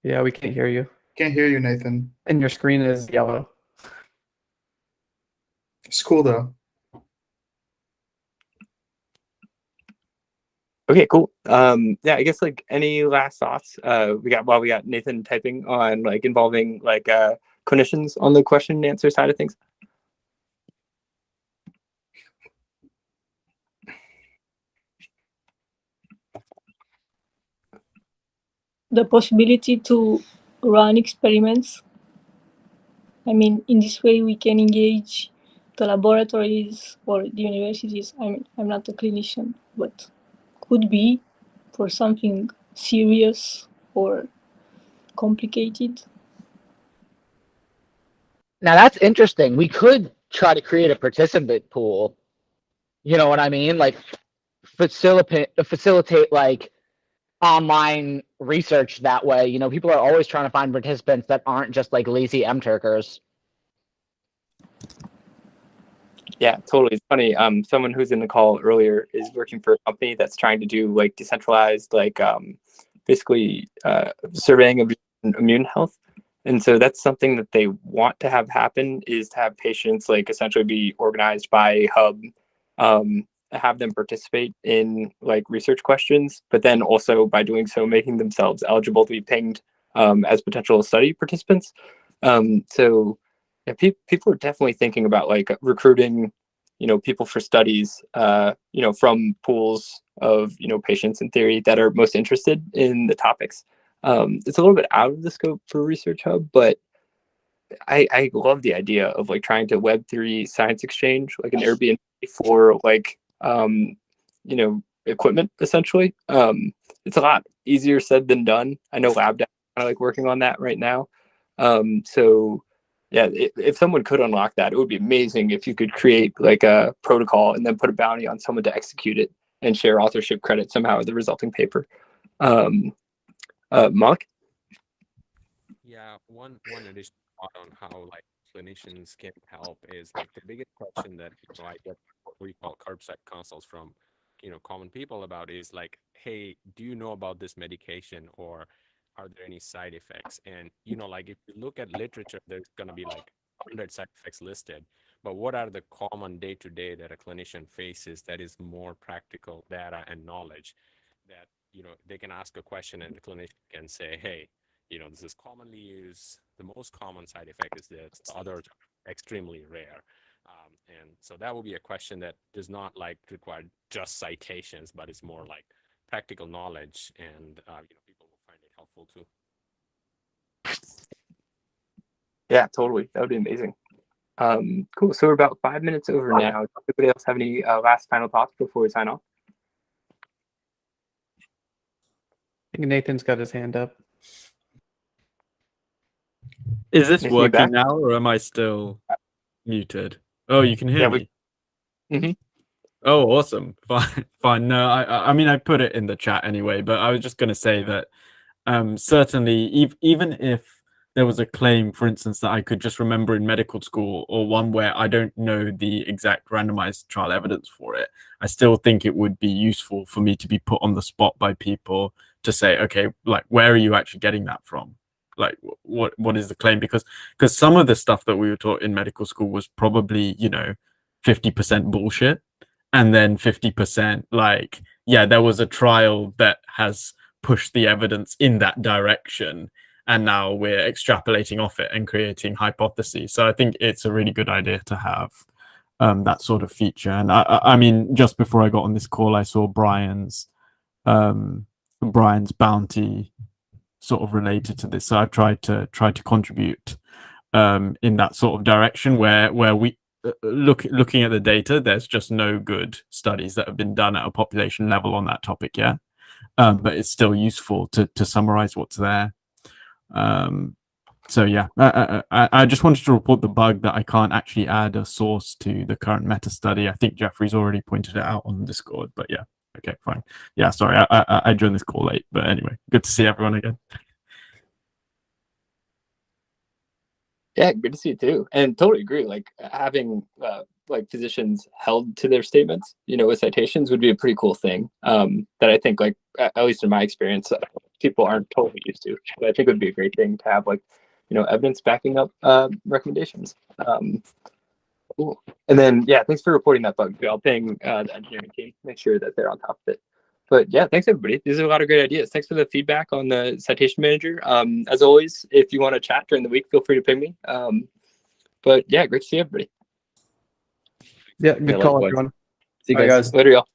C: Yeah, we can't hear you.
H: can't hear you, Nathan.
C: And your screen is yellow.
H: It's cool though.
A: Okay, cool. Yeah, I guess like any last thoughts? We got Nathan typing on like involving like clinicians on the question and answer side of things.
E: The possibility to run experiments. I mean, in this way we can engage the laboratories or the universities, I'm not a clinician, but could be for something serious or complicated.
G: Now that's interesting. We could try to create a participant pool. You know what I mean? Like facilitate like online research that way. You know, people are always trying to find participants that aren't just like lazy M-Turkers.
A: Yeah, totally. It's funny. Someone who's in the call earlier is working for a company that's trying to do like decentralized, like basically surveying of immune health. And so that's something that they want to have happen, is to have patients like essentially be organized by hub, have them participate in like research questions, but then also by doing so making themselves eligible to be pinged as potential study participants. So yeah, people are definitely thinking about like recruiting, people for studies, from pools of, patients in theory that are most interested in the topics. It's a little bit out of the scope for ResearchHub, but I love the idea of like trying to Web3 science exchange, like an Airbnb for like, equipment essentially. It's a lot easier said than done. I know LabDAP kind of like working on that right now. So yeah, if someone could unlock that, it would be amazing if you could create like a protocol and then put a bounty on someone to execute it and share authorship credit somehow with the resulting paper. Mark?
I: Yeah, one additional thought on how like clinicians can help is like the biggest question that I get what we call curbside consults from common people about is like, hey, do you know about this medication, or are there any side effects? And like if you look at literature, there's going to be like 100 side effects listed, but what are the common day-to-day that a clinician faces that is more practical data and knowledge that they can ask a question and the clinician can say, hey, this is commonly used, the most common side effect is this, the others are extremely rare. And so that will be a question that does not like require just citations, but it's more like practical knowledge, and people will find it helpful too.
A: Yeah, totally. That would be amazing. Cool. So we're about 5 minutes over now. Does anybody else have any last final thoughts before we sign off?
C: I think Nathan's got his hand up.
J: Is this
A: Nathan, you back?
J: working now, or am I still muted? Oh, you can hear me.
A: Mhm.
J: Oh, awesome. Fine, fine. No, I mean, I put it in the chat anyway, but I was just going to say that certainly, even if there was a claim, for instance, that I could just remember in medical school, or one where I don't know the exact randomized trial evidence for it, I still think it would be useful for me to be put on the spot by people to say, okay, like, where are you actually getting that from? Like, what is the claim? Because some of the stuff that we were taught in medical school was probably 50% bullshit, and then 50% like, yeah, there was a trial that has pushed the evidence in that direction, and now we're extrapolating off it and creating hypotheses. So I think it's a really good idea to have that sort of feature. And I mean, just before I got on this call, I saw Brian's bounty sort of related to this. So I've tried to contribute in that sort of direction where we looking at the data, there's just no good studies that have been done at a population level on that topic yet. But it's still useful to summarize what's there. So yeah, I just wanted to report the bug that I can't actually add a source to the current meta study. I think Jeffrey's already pointed it out on Discord, but yeah. Okay, fine. Yeah, sorry, I joined this call late, but anyway, good to see everyone again.
A: Yeah, good to see you too, and totally agree. Like having like physicians held to their statements, with citations would be a pretty cool thing. That I think, like at least in my experience, people aren't totally used to. But I think it would be a great thing to have, like, evidence backing up recommendations. Cool. And then yeah, thanks for reporting that bug. I'll ping the engineering team, make sure that they're on top of it. But yeah, thanks everybody. These are a lot of great ideas. Thanks for the feedback on the citation manager. As always, if you want to chat during the week, feel free to ping me. But yeah, great to see everybody.
C: Yeah, good call, everyone.
D: See you guys.
A: Later, y'all.